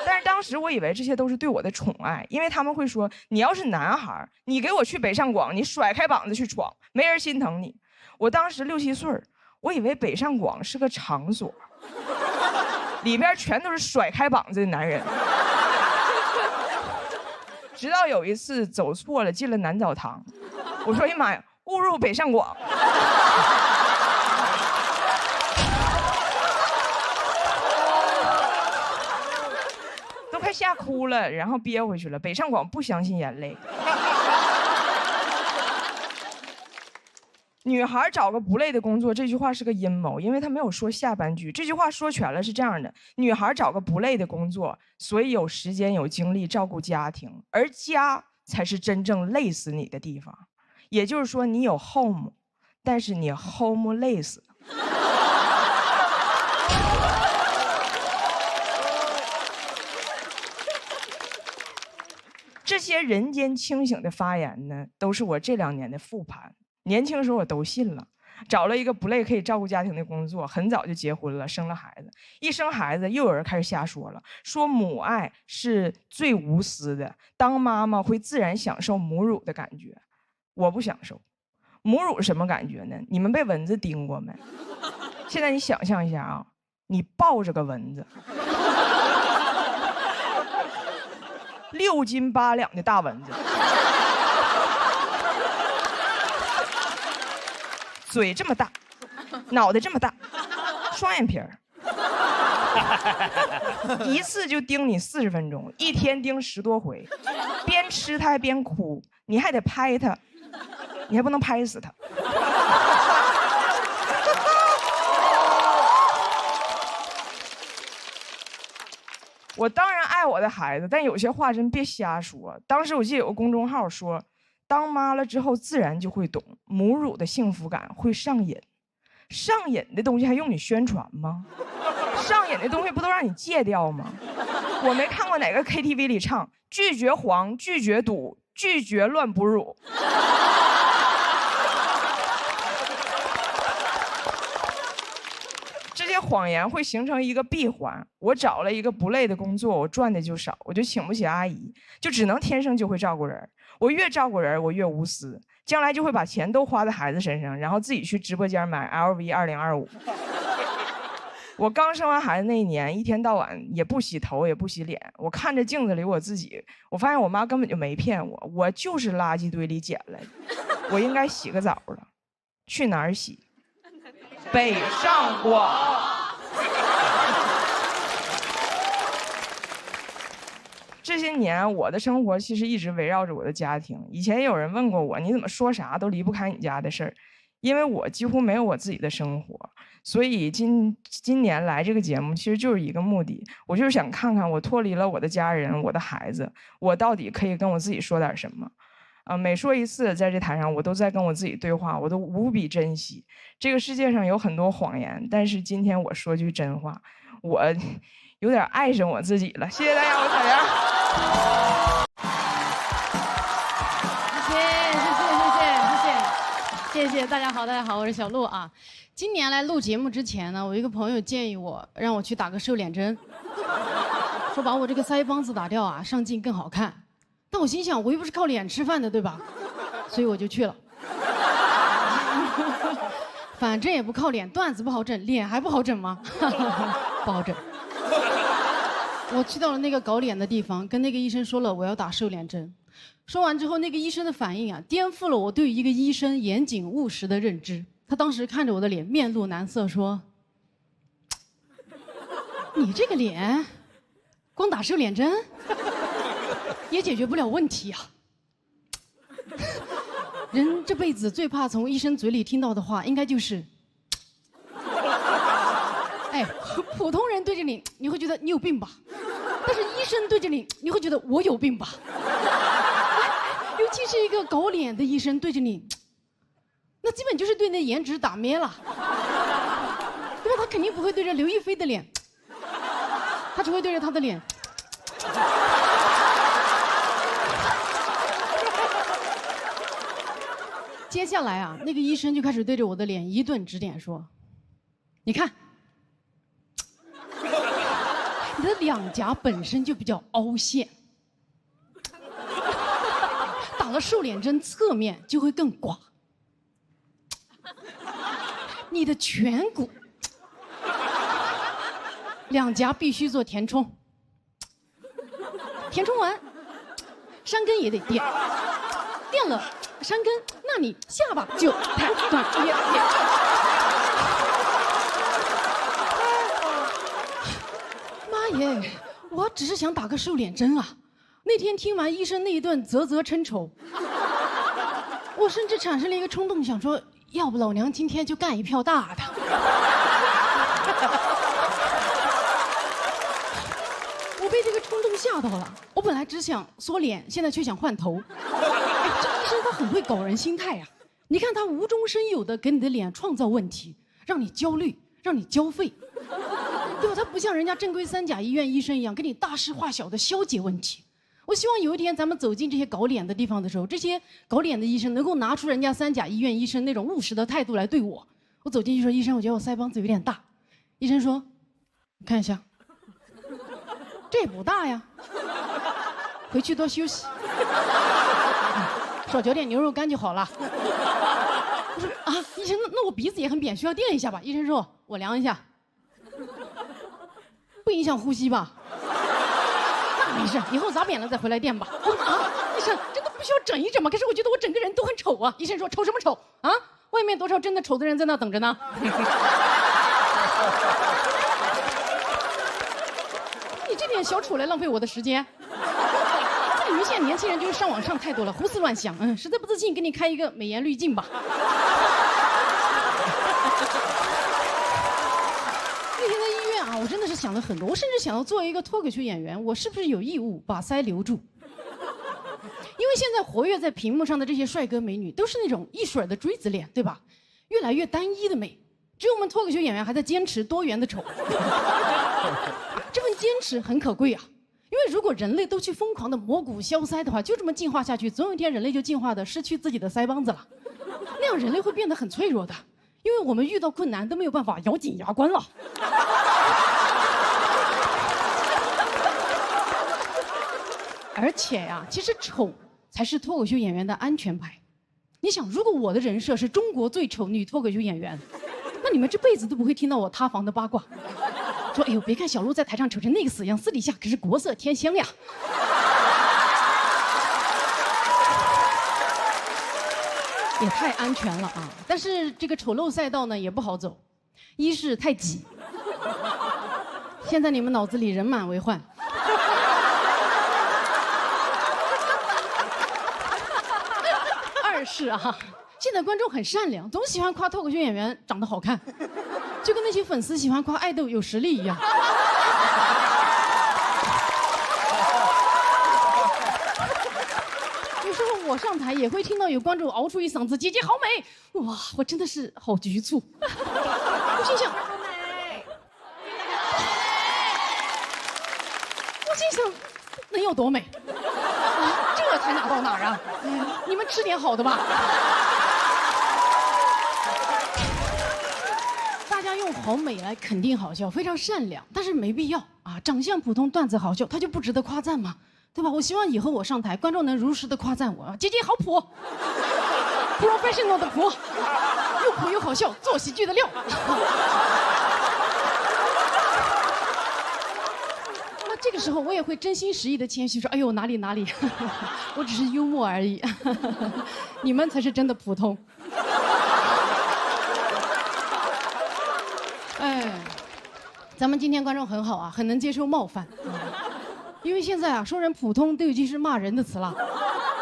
Speaker 3: 但是当时我以为这些都是对我的宠爱，因为他们会说，你要是男孩，你给我去北上广，你甩开膀子去闯，没人心疼你。我当时6、7岁，我以为北上广是个场所，里边全都是甩开膀子的男人。直到有一次走错了，进了男澡堂，我说：“哎呀妈呀，误入北上广。”都快吓哭了，然后憋回去了。北上广不相信眼泪。女孩找个不累的工作，这句话是个阴谋，因为他没有说下半句。这句话说全了是这样的：女孩找个不累的工作，所以有时间有精力照顾家庭，而家才是真正累死你的地方。也就是说，你有 home， 但是你 home 累死。这些人间清醒的发言呢，都是我这2年的复盘。年轻时候我都信了，找了一个不累可以照顾家庭的工作，很早就结婚了，生了孩子。一生孩子，又有人开始瞎说了，说母爱是最无私的，当妈妈会自然享受母乳的感觉。我不享受，母乳什么感觉呢？你们被蚊子叮过没？现在你想象一下啊，你抱着个蚊子，6斤8两的大蚊子，嘴这么大，脑袋这么大，双眼皮儿，一次就叮你40分钟，一天叮10多回，边吃它还边哭，你还得拍它，你还不能拍死它。我当然爱我的孩子，但有些话真别瞎说。当时我记得有个公众号说，当妈了之后自然就会懂，母乳的幸福感会上瘾。上瘾的东西还用你宣传吗？上瘾的东西不都让你戒掉吗？我没看过哪个 KTV 里唱拒绝黄、拒绝赌、拒绝乱哺乳。这些谎言会形成一个闭环。我找了一个不累的工作，我赚的就少，我就请不起阿姨，就只能天生就会照顾人。我越照顾人，我越无私，将来就会把钱都花在孩子身上，然后自己去直播间买 LV 2025。我刚生完孩子那一年，一天到晚也不洗头也不洗脸，我看着镜子里我自己，我发现我妈根本就没骗我，我就是垃圾堆里捡来的，我应该洗个澡了。去哪儿洗？北上广。这些年我的生活其实一直围绕着我的家庭。以前也有人问过我，你怎么说啥都离不开你家的事儿？因为我几乎没有我自己的生活，所以今年来这个节目其实就是一个目的，我就是想看看我脱离了我的家人、我的孩子，我到底可以跟我自己说点什么。每说一次在这台上，我都在跟我自己对话，我都无比珍惜。这个世界上有很多谎言，但是今天我说句真话，我有点爱上我自己了。谢谢大家，我采阳。
Speaker 4: 谢谢大家好，大家好，我是小鹿啊。今年来录节目之前呢，我一个朋友建议我让我去打个瘦脸针，说把我这个腮帮子打掉啊，上镜更好看。但我心想，我又不是靠脸吃饭的，对吧？所以我就去了。反正也不靠脸，段子不好整，脸还不好整吗？不好整。我去到了那个搞脸的地方，跟那个医生说了我要打瘦脸针。说完之后，那个医生的反应啊，颠覆了我对于一个医生严谨务实的认知。他当时看着我的脸，面露难色，说：“你这个脸，光打瘦脸针也解决不了问题啊。人这辈子最怕从医生嘴里听到的话，应该就是，哎，普通人对着你，你会觉得你有病吧？但是医生对着你，你会觉得我有病吧？”尤其是一个搞脸的医生对着你，那基本就是对你的颜值打咩了，对吧？他肯定不会对着刘亦菲的脸，他只会对着他的脸。接下来啊，那个医生就开始对着我的脸一顿指点，说：“你看，你的两颊本身就比较凹陷。”打了瘦脸针，侧面就会更寡。你的颧骨、两颊必须做填充，填充完，山根也得垫，垫了山根，那你下巴就太短也。妈耶，我只是想打个瘦脸针啊！那天听完医生那一顿啧啧称丑，我甚至产生了一个冲动，想说，要不老娘今天就干一票大的。我被这个冲动吓到了，我本来只想缩脸，现在却想换头。哎，这医生他很会搞人心态呀！你看他无中生有的给你的脸创造问题，让你焦虑，让你交费，对吧？他不像人家正规3甲医院医生一样，给你大事化小的消解问题。我希望有一天咱们走进这些搞脸的地方的时候，这些搞脸的医生能够拿出人家3甲医院医生那种务实的态度来对我。我走进去说：“医生，我觉得我腮帮子有点大。”医生说：“你看一下，这也不大呀，回去多休息，少嚼点牛肉干就好了。”我说啊，医生，那我鼻子也很扁，需要垫一下吧？医生说，我量一下，不影响呼吸吧？那没事，以后砸扁了再回来垫吧。我说啊，医生，真的不需要整一整吗？可是我觉得我整个人都很丑啊。医生说，丑什么丑啊？外面多少真的丑的人在那等着呢。你这点小丑来浪费我的时间。你们现在年轻人就是上网上太多了，胡思乱想，实在不自信，给你开一个美颜滤镜吧。那天在医院啊，我真的是想了很多，我甚至想要作为一个脱口秀演员，我是不是有义务把腮留住？因为现在活跃在屏幕上的这些帅哥美女，都是那种一水儿的锥子脸，对吧？越来越单一的美，只有我们脱口秀演员还在坚持多元的丑。这份坚持很可贵啊。因为如果人类都去疯狂的磨骨削腮的话，就这么进化下去，总有一天人类就进化的失去自己的腮帮子了，那样人类会变得很脆弱的，因为我们遇到困难都没有办法咬紧牙关了。而且呀，其实丑才是脱口秀演员的安全牌。你想，如果我的人设是中国最丑女脱口秀演员，那你们这辈子都不会听到我塌房的八卦。说，哎呦，别看小鹿在台上丑成那个死样，私底下可是国色天香呀。也太安全了啊！但是这个丑陋赛道呢也不好走，一是太挤，现在你们脑子里人满为患。二是啊，现在观众很善良，总喜欢夸脱口秀演员长得好看。就跟那些粉丝喜欢夸爱豆有实力一样。有时候我上台也会听到有观众嗷出一嗓子：“姐姐好美！”哇，我真的是好局促。我心想，能有多美？这才哪到哪儿啊？你们吃点好的吧。大家用好美来肯定好笑，非常善良，但是没必要啊！长相普通，段子好笑，他就不值得夸赞吗？对吧？我希望以后我上台，观众能如实的夸赞我，姐姐好普 ，professional 的普，又普又好笑，做喜剧的料。那这个时候我也会真心实意的谦虚说：“哎呦，哪里哪里，我只是幽默而已，你们才是真的普通。”哎，咱们今天观众很好啊，很能接受冒犯。因为现在啊，说人普通都已经是骂人的词了。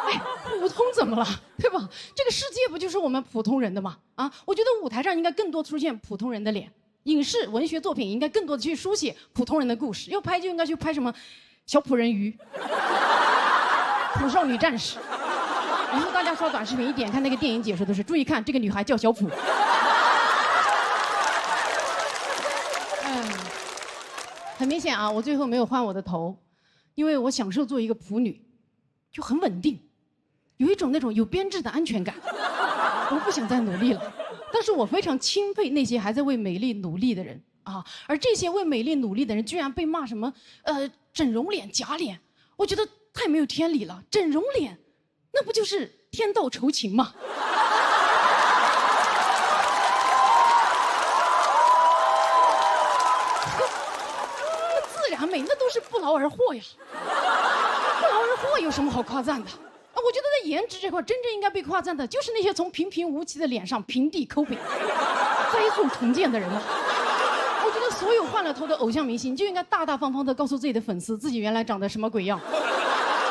Speaker 4: 哎，普通怎么了？对吧？这个世界不就是我们普通人的吗？啊，我觉得舞台上应该更多出现普通人的脸，影视文学作品应该更多的去书写普通人的故事。要拍就应该去拍什么小美人鱼、普少女战士。以后大家刷短视频，一点开那个电影解说都是注意看，这个女孩叫小普。很明显啊，我最后没有换我的头，因为我享受做一个普女，就很稳定，有一种那种有编制的安全感。我不想再努力了，但是我非常钦佩那些还在为美丽努力的人啊，而这些为美丽努力的人居然被骂什么整容脸、假脸，我觉得太没有天理了。整容脸，那不就是天道酬勤吗？美那都是不劳而获呀，不劳而获有什么好夸赞的啊？我觉得在颜值这块，真正应该被夸赞的就是那些从平平无奇的脸上平地抠饼、灾后重建的人了。我觉得所有换了头的偶像明星就应该大大方方的告诉自己的粉丝，自己原来长得什么鬼样，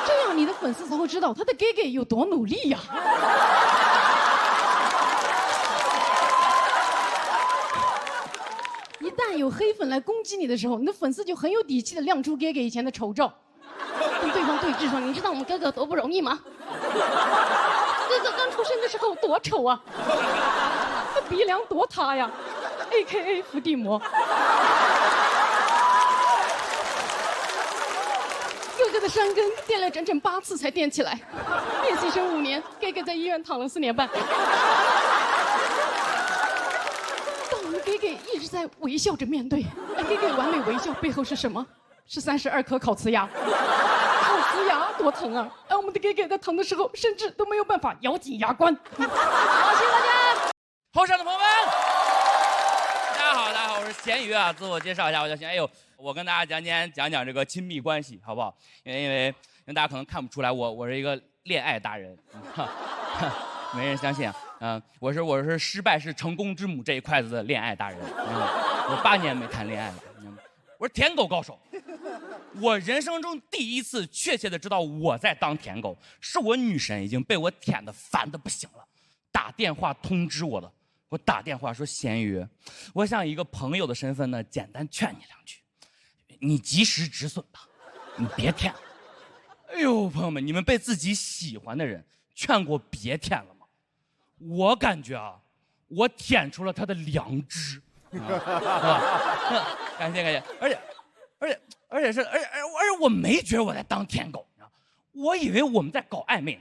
Speaker 4: 这样你的粉丝才会知道他的 gay 有多努力呀。一旦有黑粉来攻击你的时候，你的粉丝就很有底气的亮出哥哥以前的丑照，跟对方对峙说：“你知道我们哥哥多不容易吗？哥哥刚出生的时候多丑啊，他鼻梁多塌呀 ，AKA 伏地魔。哥哥的山根垫了整整8次才垫起来，练习生5年，哥哥在医院躺了4年半。”哥哥一直在微笑着面对，哥哥完美微笑背后是什么？是32颗烤瓷牙，烤瓷牙多疼啊！而我们的哥哥在疼的时候，甚至都没有办法咬紧牙关。好，谢谢大家。
Speaker 5: 后场的朋友们，大家好，大家好，我是咸鱼啊。自我介绍一下，我叫咸鱼。哎呦，我跟大家今天讲这个亲密关系，好不好？因为大家可能看不出来，我是一个恋爱达人，没人相信啊。我是失败是成功之母这一筷子的恋爱达人。我8年没谈恋爱了，我是舔狗高手。我人生中第一次确切的知道我在当舔狗，是我女神已经被我舔得烦得不行了，打电话通知我的。我打电话说咸鱼，我想以一个朋友的身份呢，简单劝你2句，你及时止损吧，你别舔了。哎呦，朋友们，你们被自己喜欢的人劝过别舔了吗？我感觉啊，我舔出了他的良知，是吧？感谢，而且我没觉得我在当舔狗，我以为我们在搞暧昧呢。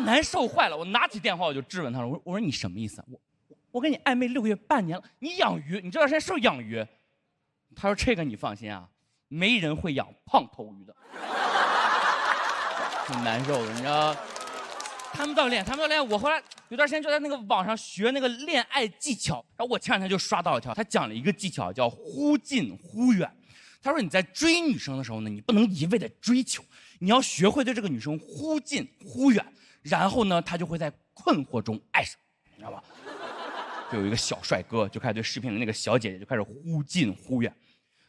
Speaker 5: 难受坏了，我拿起电话我就质问他了，我说你什么意思啊？我跟你暧昧6个月半年了，你养鱼，你这段时间是不是养鱼？他说这个你放心啊，没人会养胖头鱼的。挺难受的，你知道？他们到练，我后来有段时间就在那个网上学那个恋爱技巧，然后我前2天就刷到一条，他讲了一个技巧叫忽近忽远。他说你在追女生的时候呢，你不能一味的追求，你要学会对这个女生忽近忽远。然后呢，他就会在困惑中爱上，你知道吧？就有一个小帅哥就开始对视频的那个小姐姐就开始忽近忽远，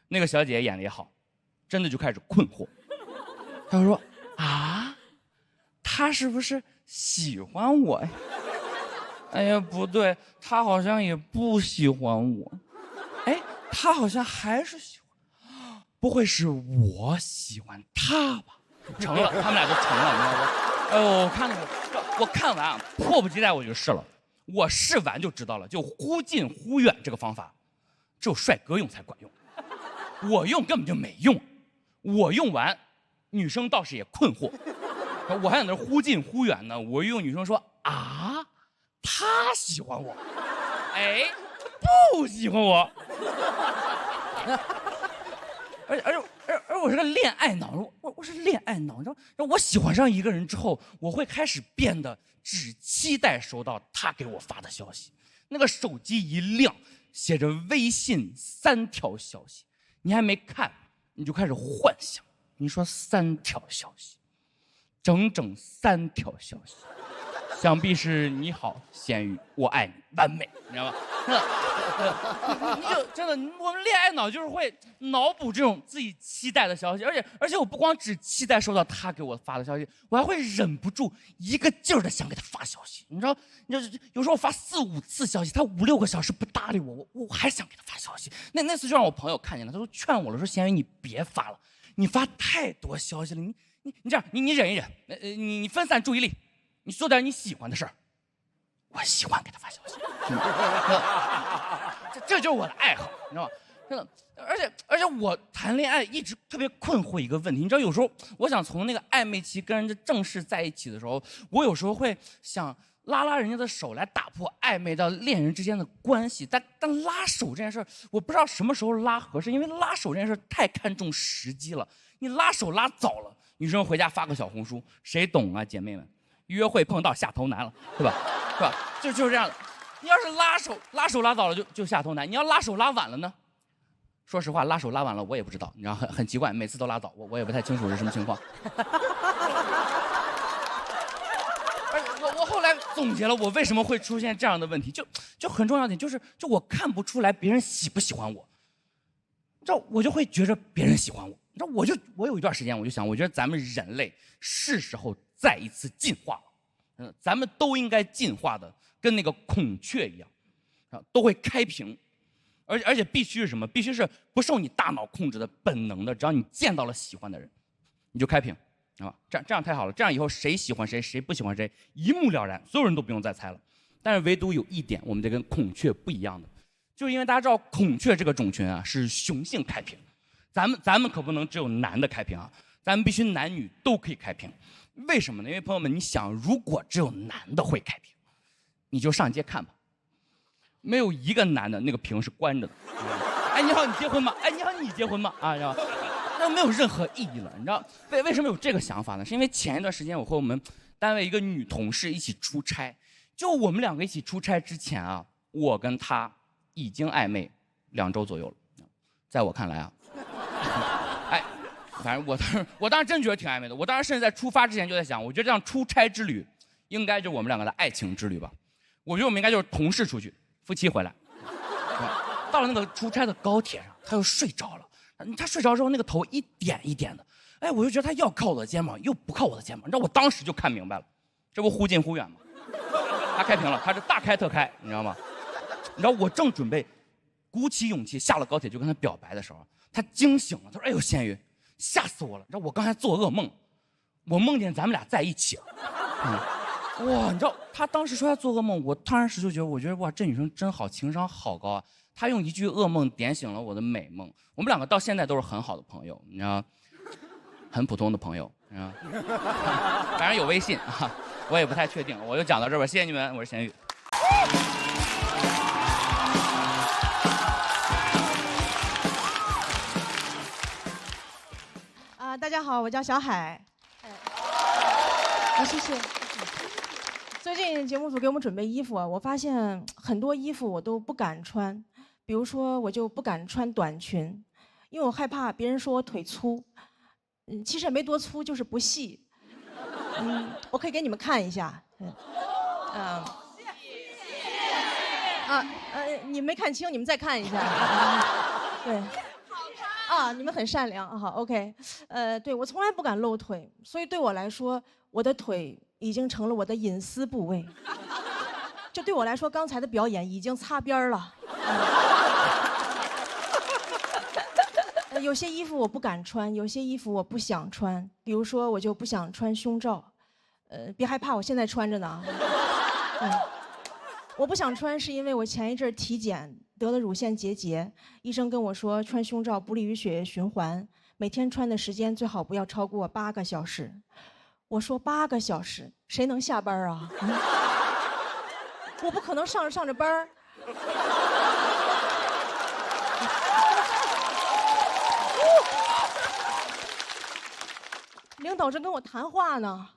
Speaker 5: 那个小姐姐演的也好，真的就开始困惑。他就说啊，他是不是喜欢我呀？哎呀，不对，他好像也不喜欢我。哎，他好像还是喜欢，不会是我喜欢他吧？成了，他们俩就成了，你知道吗？哎呦，我看完啊，迫不及待我就试了。我试完就知道了，就忽近忽远这个方法，只有帅哥用才管用。我用根本就没用，我用完，女生倒是也困惑。我还在那忽近忽远呢，我用女生说啊，他喜欢我，哎，他不喜欢我。而我是个恋爱脑，我是恋爱脑，你知道，我喜欢上一个人之后，我会开始变得只期待收到他给我发的消息。那个手机一亮，写着微信3条消息，你还没看，你就开始幻想。你说3条消息，整整3条消息，想必是你好，咸鱼，我爱你，完美，你知道吗？就真的，我们恋爱脑就是会脑补这种自己期待的消息，而且我不光只期待收到他给我发的消息，我还会忍不住一个劲儿的想给他发消息。你知道，有时候我发4、5次消息，他5、6个小时不搭理我还想给他发消息。那次就让我朋友看见了，他说劝我了，说咸鱼你别发了，你发太多消息了，你这样，你忍一忍，你分散注意力，你做点你喜欢的事儿。我喜欢给他发消息，这就是我的爱好，你知道吗？真的，而且我谈恋爱一直特别困惑一个问题，你知道，有时候我想从那个暧昧期跟人家正式在一起的时候，我有时候会想拉人家的手来打破暧昧到恋人之间的关系，但拉手这件事我不知道什么时候拉合适，因为拉手这件事太看重时机了。你拉手拉早了，女生回家发个小红书，谁懂啊，姐妹们？约会碰到下头男了，对吧？是吧？就是这样的。你要是拉手拉早了就下头男，你要拉手拉晚了呢？说实话，拉手拉晚了我也不知道，你知道很奇怪，每次都拉早，我也不太清楚是什么情况。我后来总结了我为什么会出现这样的问题，就很重要的点就我看不出来别人喜不喜欢我，你知道我就会觉着别人喜欢我，你知道我有一段时间我就想，我觉得咱们人类是时候再一次进化了，咱们都应该进化的跟那个孔雀一样，都会开屏，而且必须是什么？必须是不受你大脑控制的本能的，只要你见到了喜欢的人，你就开屏。啊，这样太好了，这样以后谁喜欢谁，谁不喜欢谁，一目了然，所有人都不用再猜了。但是唯独有一点，我们得跟孔雀不一样的，就是因为大家知道孔雀这个种群啊是雄性开屏，咱们可不能只有男的开屏啊，咱们必须男女都可以开屏。为什么呢？因为朋友们，你想，如果只有男的会开屏，你就上街看吧，没有一个男的那个屏是关着的。哎，你好，你结婚吗？哎，你好，你结婚吗？啊，然后。那没有任何意义了，你知道为什么有这个想法呢？是因为前一段时间我和我们单位一个女同事一起出差，就我们两个一起出差之前啊，我跟他已经暧昧2周左右了，在我看来啊，哎，反正我当时真觉得挺暧昧的。我当时甚至在出发之前就在想，我觉得这样出差之旅，应该就是我们两个的爱情之旅吧。我觉得我们应该就是同事出去，夫妻回来。到了那个出差的高铁上，他又睡着了。他睡着之后，那个头一点一点的，哎，我就觉得他要靠我的肩膀，又不靠我的肩膀。你知道，我当时就看明白了，这不忽近忽远吗？他开屏了，他是大开特开，你知道吗？你知道我正准备鼓起勇气下了高铁就跟他表白的时候，他惊醒了，他说：“哎呦，咸鱼，吓死我了！你知道我刚才做噩梦，我梦见咱们俩在一起了。”哇，你知道他当时说他做噩梦，我当时就觉得哇，这女生真好，情商好高啊！她用一句噩梦点醒了我的美梦。我们两个到现在都是很好的朋友，你知道，很普通的朋友，你知道，当然有微信啊，我也不太确定。我就讲到这儿吧，谢谢你们，我是咸鱼。
Speaker 2: 大家好，我叫小海。谢谢。最近节目组给我们准备衣服啊，我发现很多衣服我都不敢穿，比如说我就不敢穿短裙，因为我害怕别人说我腿粗。其实也没多粗，就是不细。我可以给你们看一下。你没看清，你们再看一下。对。你们很善良，好 ，OK，对我从来不敢露腿，所以对我来说，我的腿已经成了我的隐私部位。就对我来说，刚才的表演已经擦边了。有些衣服我不敢穿，有些衣服我不想穿，比如说我就不想穿胸罩，别害怕，我现在穿着呢。我不想穿是因为我前一阵体检得了乳腺结节，医生跟我说穿胸罩不利于血液循环，每天穿的时间最好不要超过8个小时。我说8个小时，谁能下班啊？我不可能上着班儿。领导正跟我谈话呢。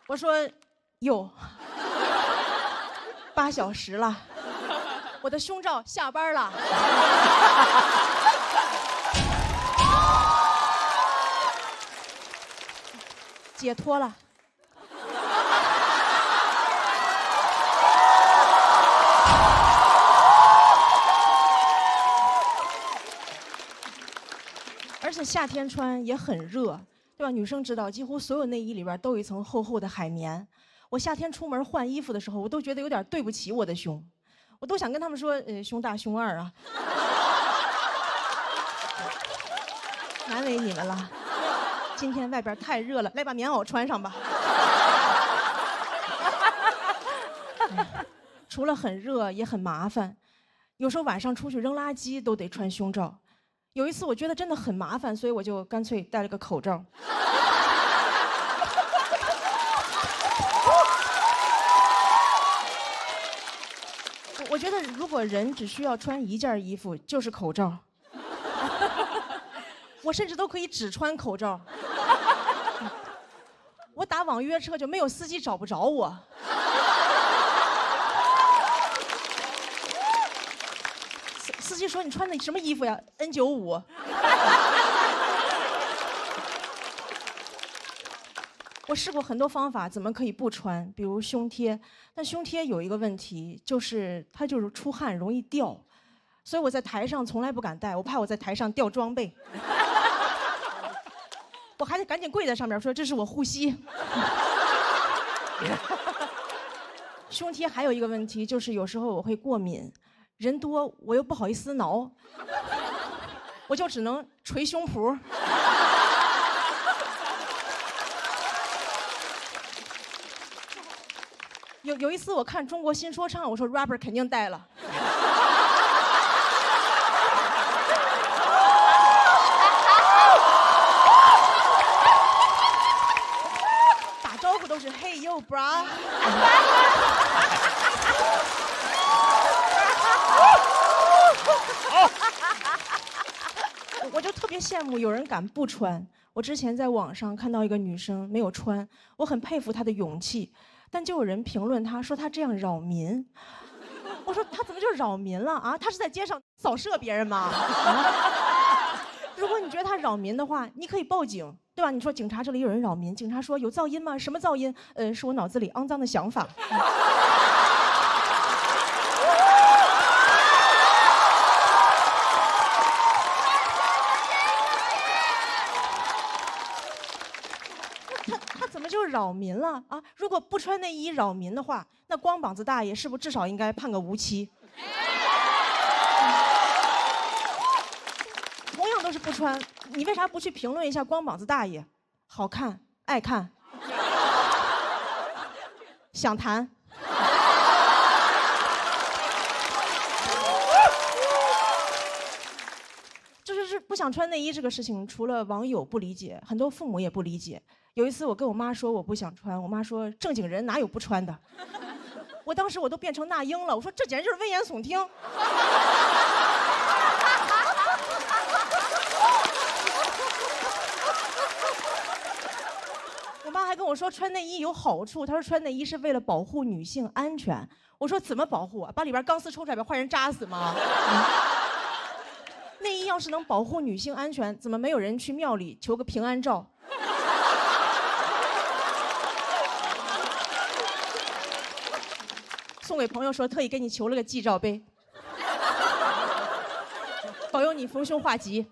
Speaker 2: 我说，哟，8小时了，我的胸罩下班了。解脱了。而且夏天穿也很热。对吧？女生知道，几乎所有内衣里边都有一层厚厚的海绵。我夏天出门换衣服的时候，我都觉得有点对不起我的胸，我都想跟他们说，胸大胸二啊。难为你们了，今天外边太热了，来把棉袄穿上吧。除了很热，也很麻烦，有时候晚上出去扔垃圾都得穿胸罩。有一次我觉得真的很麻烦，所以我就干脆戴了个口罩。我觉得如果人只需要穿1件衣服，就是口罩。我甚至都可以只穿口罩。我打网约车就没有司机找不着我。司机说：“你穿的什么衣服呀 ？N95。”我试过很多方法，怎么可以不穿？比如胸贴，但胸贴有一个问题，就是它就是出汗容易掉，所以我在台上从来不敢戴，我怕我在台上掉装备。我还得赶紧跪在上面说：“这是我护膝。”胸贴还有一个问题，就是有时候我会过敏。人多我又不好意思挠，我就只能捶胸脯。有一次我看中国新说唱，我说 rapper 肯定带了。打招呼都是 Hey yo bra。我就特别羡慕有人敢不穿。我之前在网上看到一个女生没有穿，我很佩服她的勇气，但就有人评论她说她这样扰民。我说她怎么就扰民了啊？她是在街上扫射别人吗？啊、如果你觉得她扰民的话，你可以报警，对吧？你说警察这里有人扰民，警察说有噪音吗？什么噪音？是我脑子里肮脏的想法。他怎么就扰民了啊？如果不穿内衣扰民的话，那光膀子大爷是不是至少应该判个无期？同样都是不穿，你为啥不去评论一下光膀子大爷？好看，爱看，想谈。就是不想穿内衣这个事情，除了网友不理解，很多父母也不理解。有一次我跟我妈说我不想穿，我妈说正经人哪有不穿的？我当时我都变成那英了，我说这简直就是危言耸听。我妈还跟我说穿内衣有好处，她说穿内衣是为了保护女性安全。我说怎么保护啊？把里边钢丝抽出来把坏人扎死吗？内衣要是能保护女性安全，怎么没有人去庙里求个平安照？送给朋友说特意给你求了个祭照杯，保佑你逢凶化吉。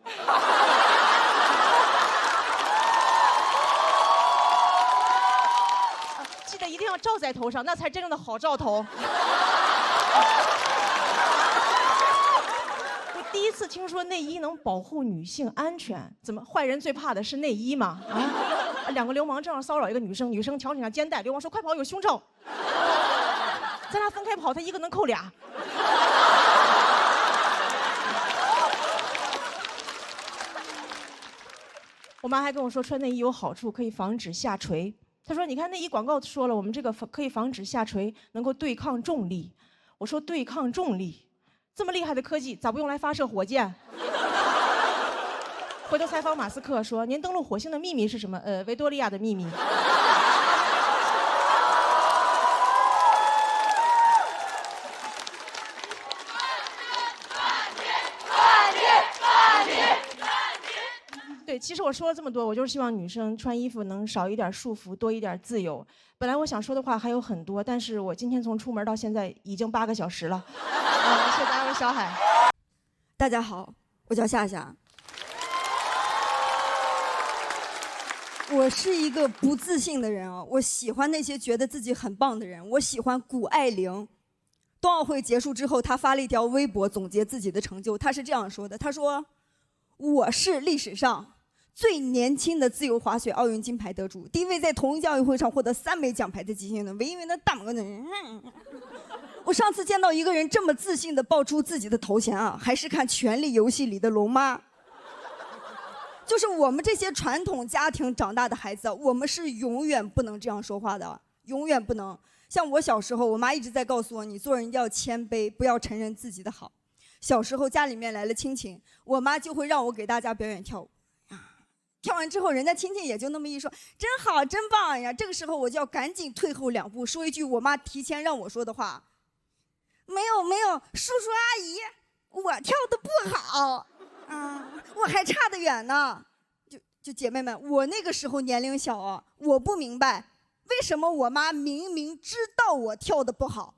Speaker 2: 记得一定要罩在头上，那才真正的好兆头。我第一次听说内衣能保护女性安全，怎么坏人最怕的是内衣吗？啊，两个流氓正要骚扰一个女生，女生挑起上肩带，流氓说快跑，有胸罩。咱俩分开跑，他一个能扣俩。我妈还跟我说穿内衣有好处，可以防止下垂。她说：“你看内衣广告说了，我们这个可以防止下垂，能够对抗重力。”我说：“对抗重力，这么厉害的科技，咋不用来发射火箭？”回头采访马斯克说：“您登陆火星的秘密是什么？维多利亚的秘密。”对，其实我说了这么多，我就是希望女生穿衣服能少一点束缚，多一点自由。本来我想说的话还有很多，但是我今天从出门到现在已经8个小时了。谢谢大家，我是小海。
Speaker 6: 大家好，我叫夏夏。我是一个不自信的人啊，我喜欢那些觉得自己很棒的人。我喜欢谷爱凌。冬奥会结束之后，她发了一条微博总结自己的成就，她是这样说的：“她说，我是历史上最年轻的自由滑雪奥运金牌得主，第一位在同一届奥运会上获得3枚奖牌的极限的，唯一那大拇哥的人。我上次见到一个人这么自信地报出自己的头衔啊，还是看《权力游戏》里的龙妈。就是我们这些传统家庭长大的孩子，我们是永远不能这样说话的，永远不能。像我小时候，我妈一直在告诉我，你做人一定要谦卑，不要承认自己的好。小时候家里面来了亲戚，我妈就会让我给大家表演跳舞。跳完之后，人家亲戚也就那么一说，真好，真棒呀。这个时候我就要赶紧退后2步，说一句我妈提前让我说的话：没有，叔叔阿姨，我跳得不好，我还差得远呢。就姐妹们，我那个时候年龄小啊，我不明白为什么我妈明明知道我跳得不好，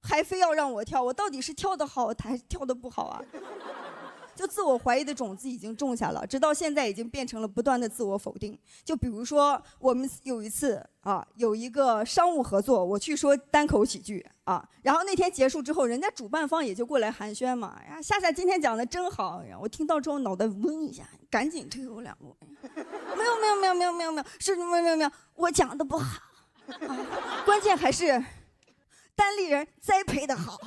Speaker 6: 还非要让我跳，我到底是跳得好还是跳得不好啊？就自我怀疑的种子已经种下了，直到现在已经变成了不断的自我否定。就比如说我们有一次啊，有一个商务合作，我去说单口喜剧啊，然后那天结束之后，人家主办方也就过来寒暄嘛，呀，夏夏今天讲的真好呀，我听到之后脑袋嗡一下，赶紧退后2步。没有，是没有，我讲的不好，关键还是单立人栽培的好。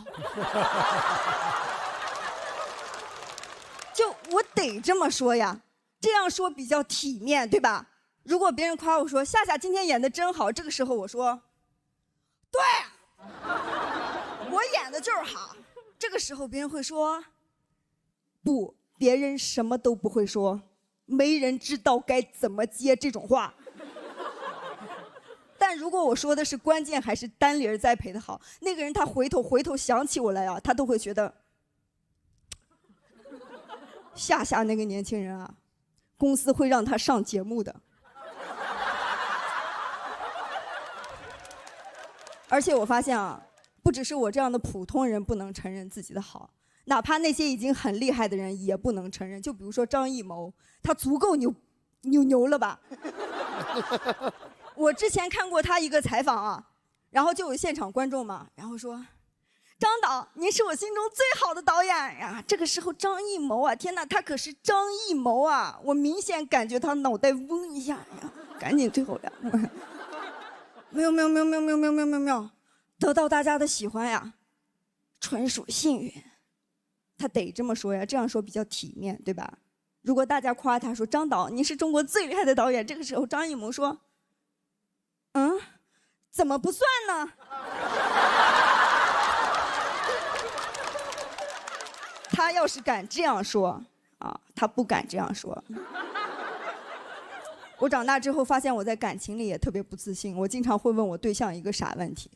Speaker 6: 就我得这么说呀，这样说比较体面，对吧？如果别人夸我说夏夏今天演的真好，这个时候我说，对，我演的就是好。这个时候别人会说，不，别人什么都不会说，没人知道该怎么接这种话。但如果我说的是关键还是单林栽培的好，那个人他回头想起我来啊，他都会觉得吓那个年轻人啊，公司会让他上节目的。而且我发现啊，不只是我这样的普通人不能承认自己的好，哪怕那些已经很厉害的人也不能承认。就比如说张艺谋，他足够牛了吧？我之前看过他一个采访啊，然后就有现场观众嘛，然后说：“张导，您是我心中最好的导演呀！”这个时候张艺谋啊，天哪，他可是张艺谋啊！我明显感觉他脑袋嗡一下呀，赶紧最后两幕。没有，得到大家的喜欢呀，纯属幸运。他得这么说呀，这样说比较体面，对吧？如果大家夸他说张导，您是中国最厉害的导演，这个时候张艺谋说：“怎么不算呢？”他要是敢这样说啊，他不敢这样说。我长大之后发现我在感情里也特别不自信，我经常会问我对象一个傻问题：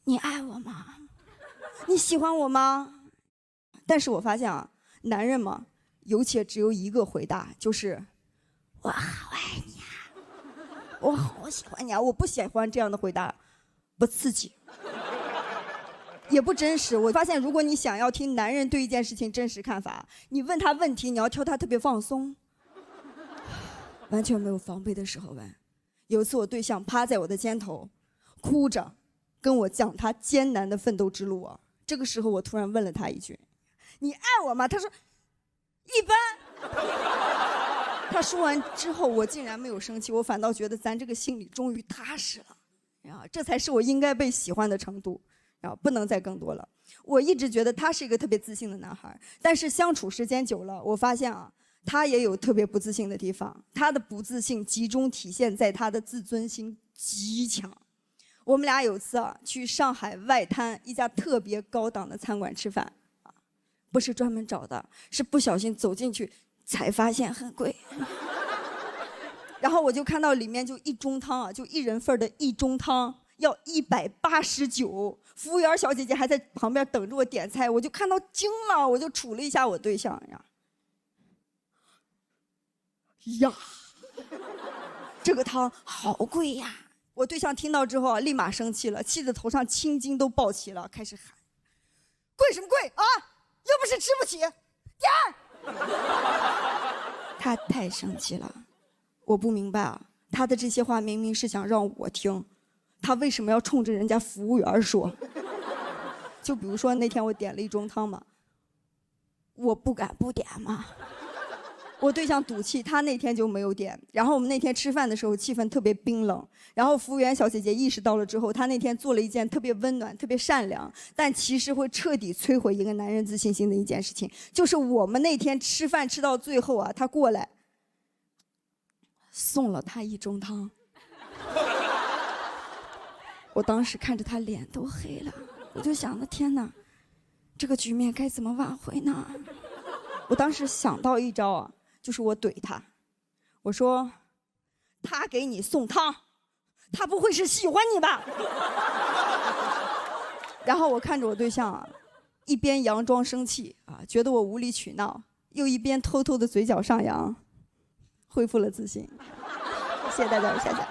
Speaker 6: 你爱我吗？你喜欢我吗？但是我发现啊，男人嘛，有且只有一个回答，就是我好爱你啊，我好喜欢你啊。我不喜欢这样的回答，不刺激，也不真实。我发现，如果你想要听男人对一件事情真实看法，你问他问题，你要挑他特别放松，完全没有防备的时候问。有一次我对象趴在我的肩头，哭着跟我讲他艰难的奋斗之路啊。这个时候我突然问了他一句：“你爱我吗？”他说：“一般。”他说完之后，我竟然没有生气，我反倒觉得咱这个心里终于踏实了。啊，这才是我应该被喜欢的程度。啊，不能再更多了。我一直觉得他是一个特别自信的男孩，但是相处时间久了，我发现啊，他也有特别不自信的地方。他的不自信集中体现在他的自尊心极强。我们俩有次啊去上海外滩一家特别高档的餐馆吃饭，啊，不是专门找的，是不小心走进去才发现很贵。然后我就看到里面就一盅汤啊，就一人份的一盅汤要189，服务员小姐姐还在旁边等着我点菜，我就看到惊了，我就杵了一下我对象呀，这个汤好贵呀！我对象听到之后啊，立马生气了，气得头上青筋都爆起了，开始喊：“贵什么贵啊？又不是吃不起，点！”他太生气了，我不明白啊，他的这些话明明是想让我听，他为什么要冲着人家服务员说？就比如说那天我点了一盅汤嘛，我不敢不点嘛。我对象赌气，他那天就没有点。然后我们那天吃饭的时候，气氛特别冰冷。然后服务员小姐姐意识到了之后，她那天做了一件特别温暖、特别善良，但其实会彻底摧毁一个男人自信心的一件事情，就是我们那天吃饭吃到最后啊，她过来送了他一盅汤。我当时看着他脸都黑了，我就想着天哪，这个局面该怎么挽回呢？我当时想到一招啊，就是我怼他，我说他给你送汤，他不会是喜欢你吧？然后我看着我对象啊，一边佯装生气啊，觉得我无理取闹，又一边偷偷的嘴角上扬，恢复了自信。谢谢大家，我下下。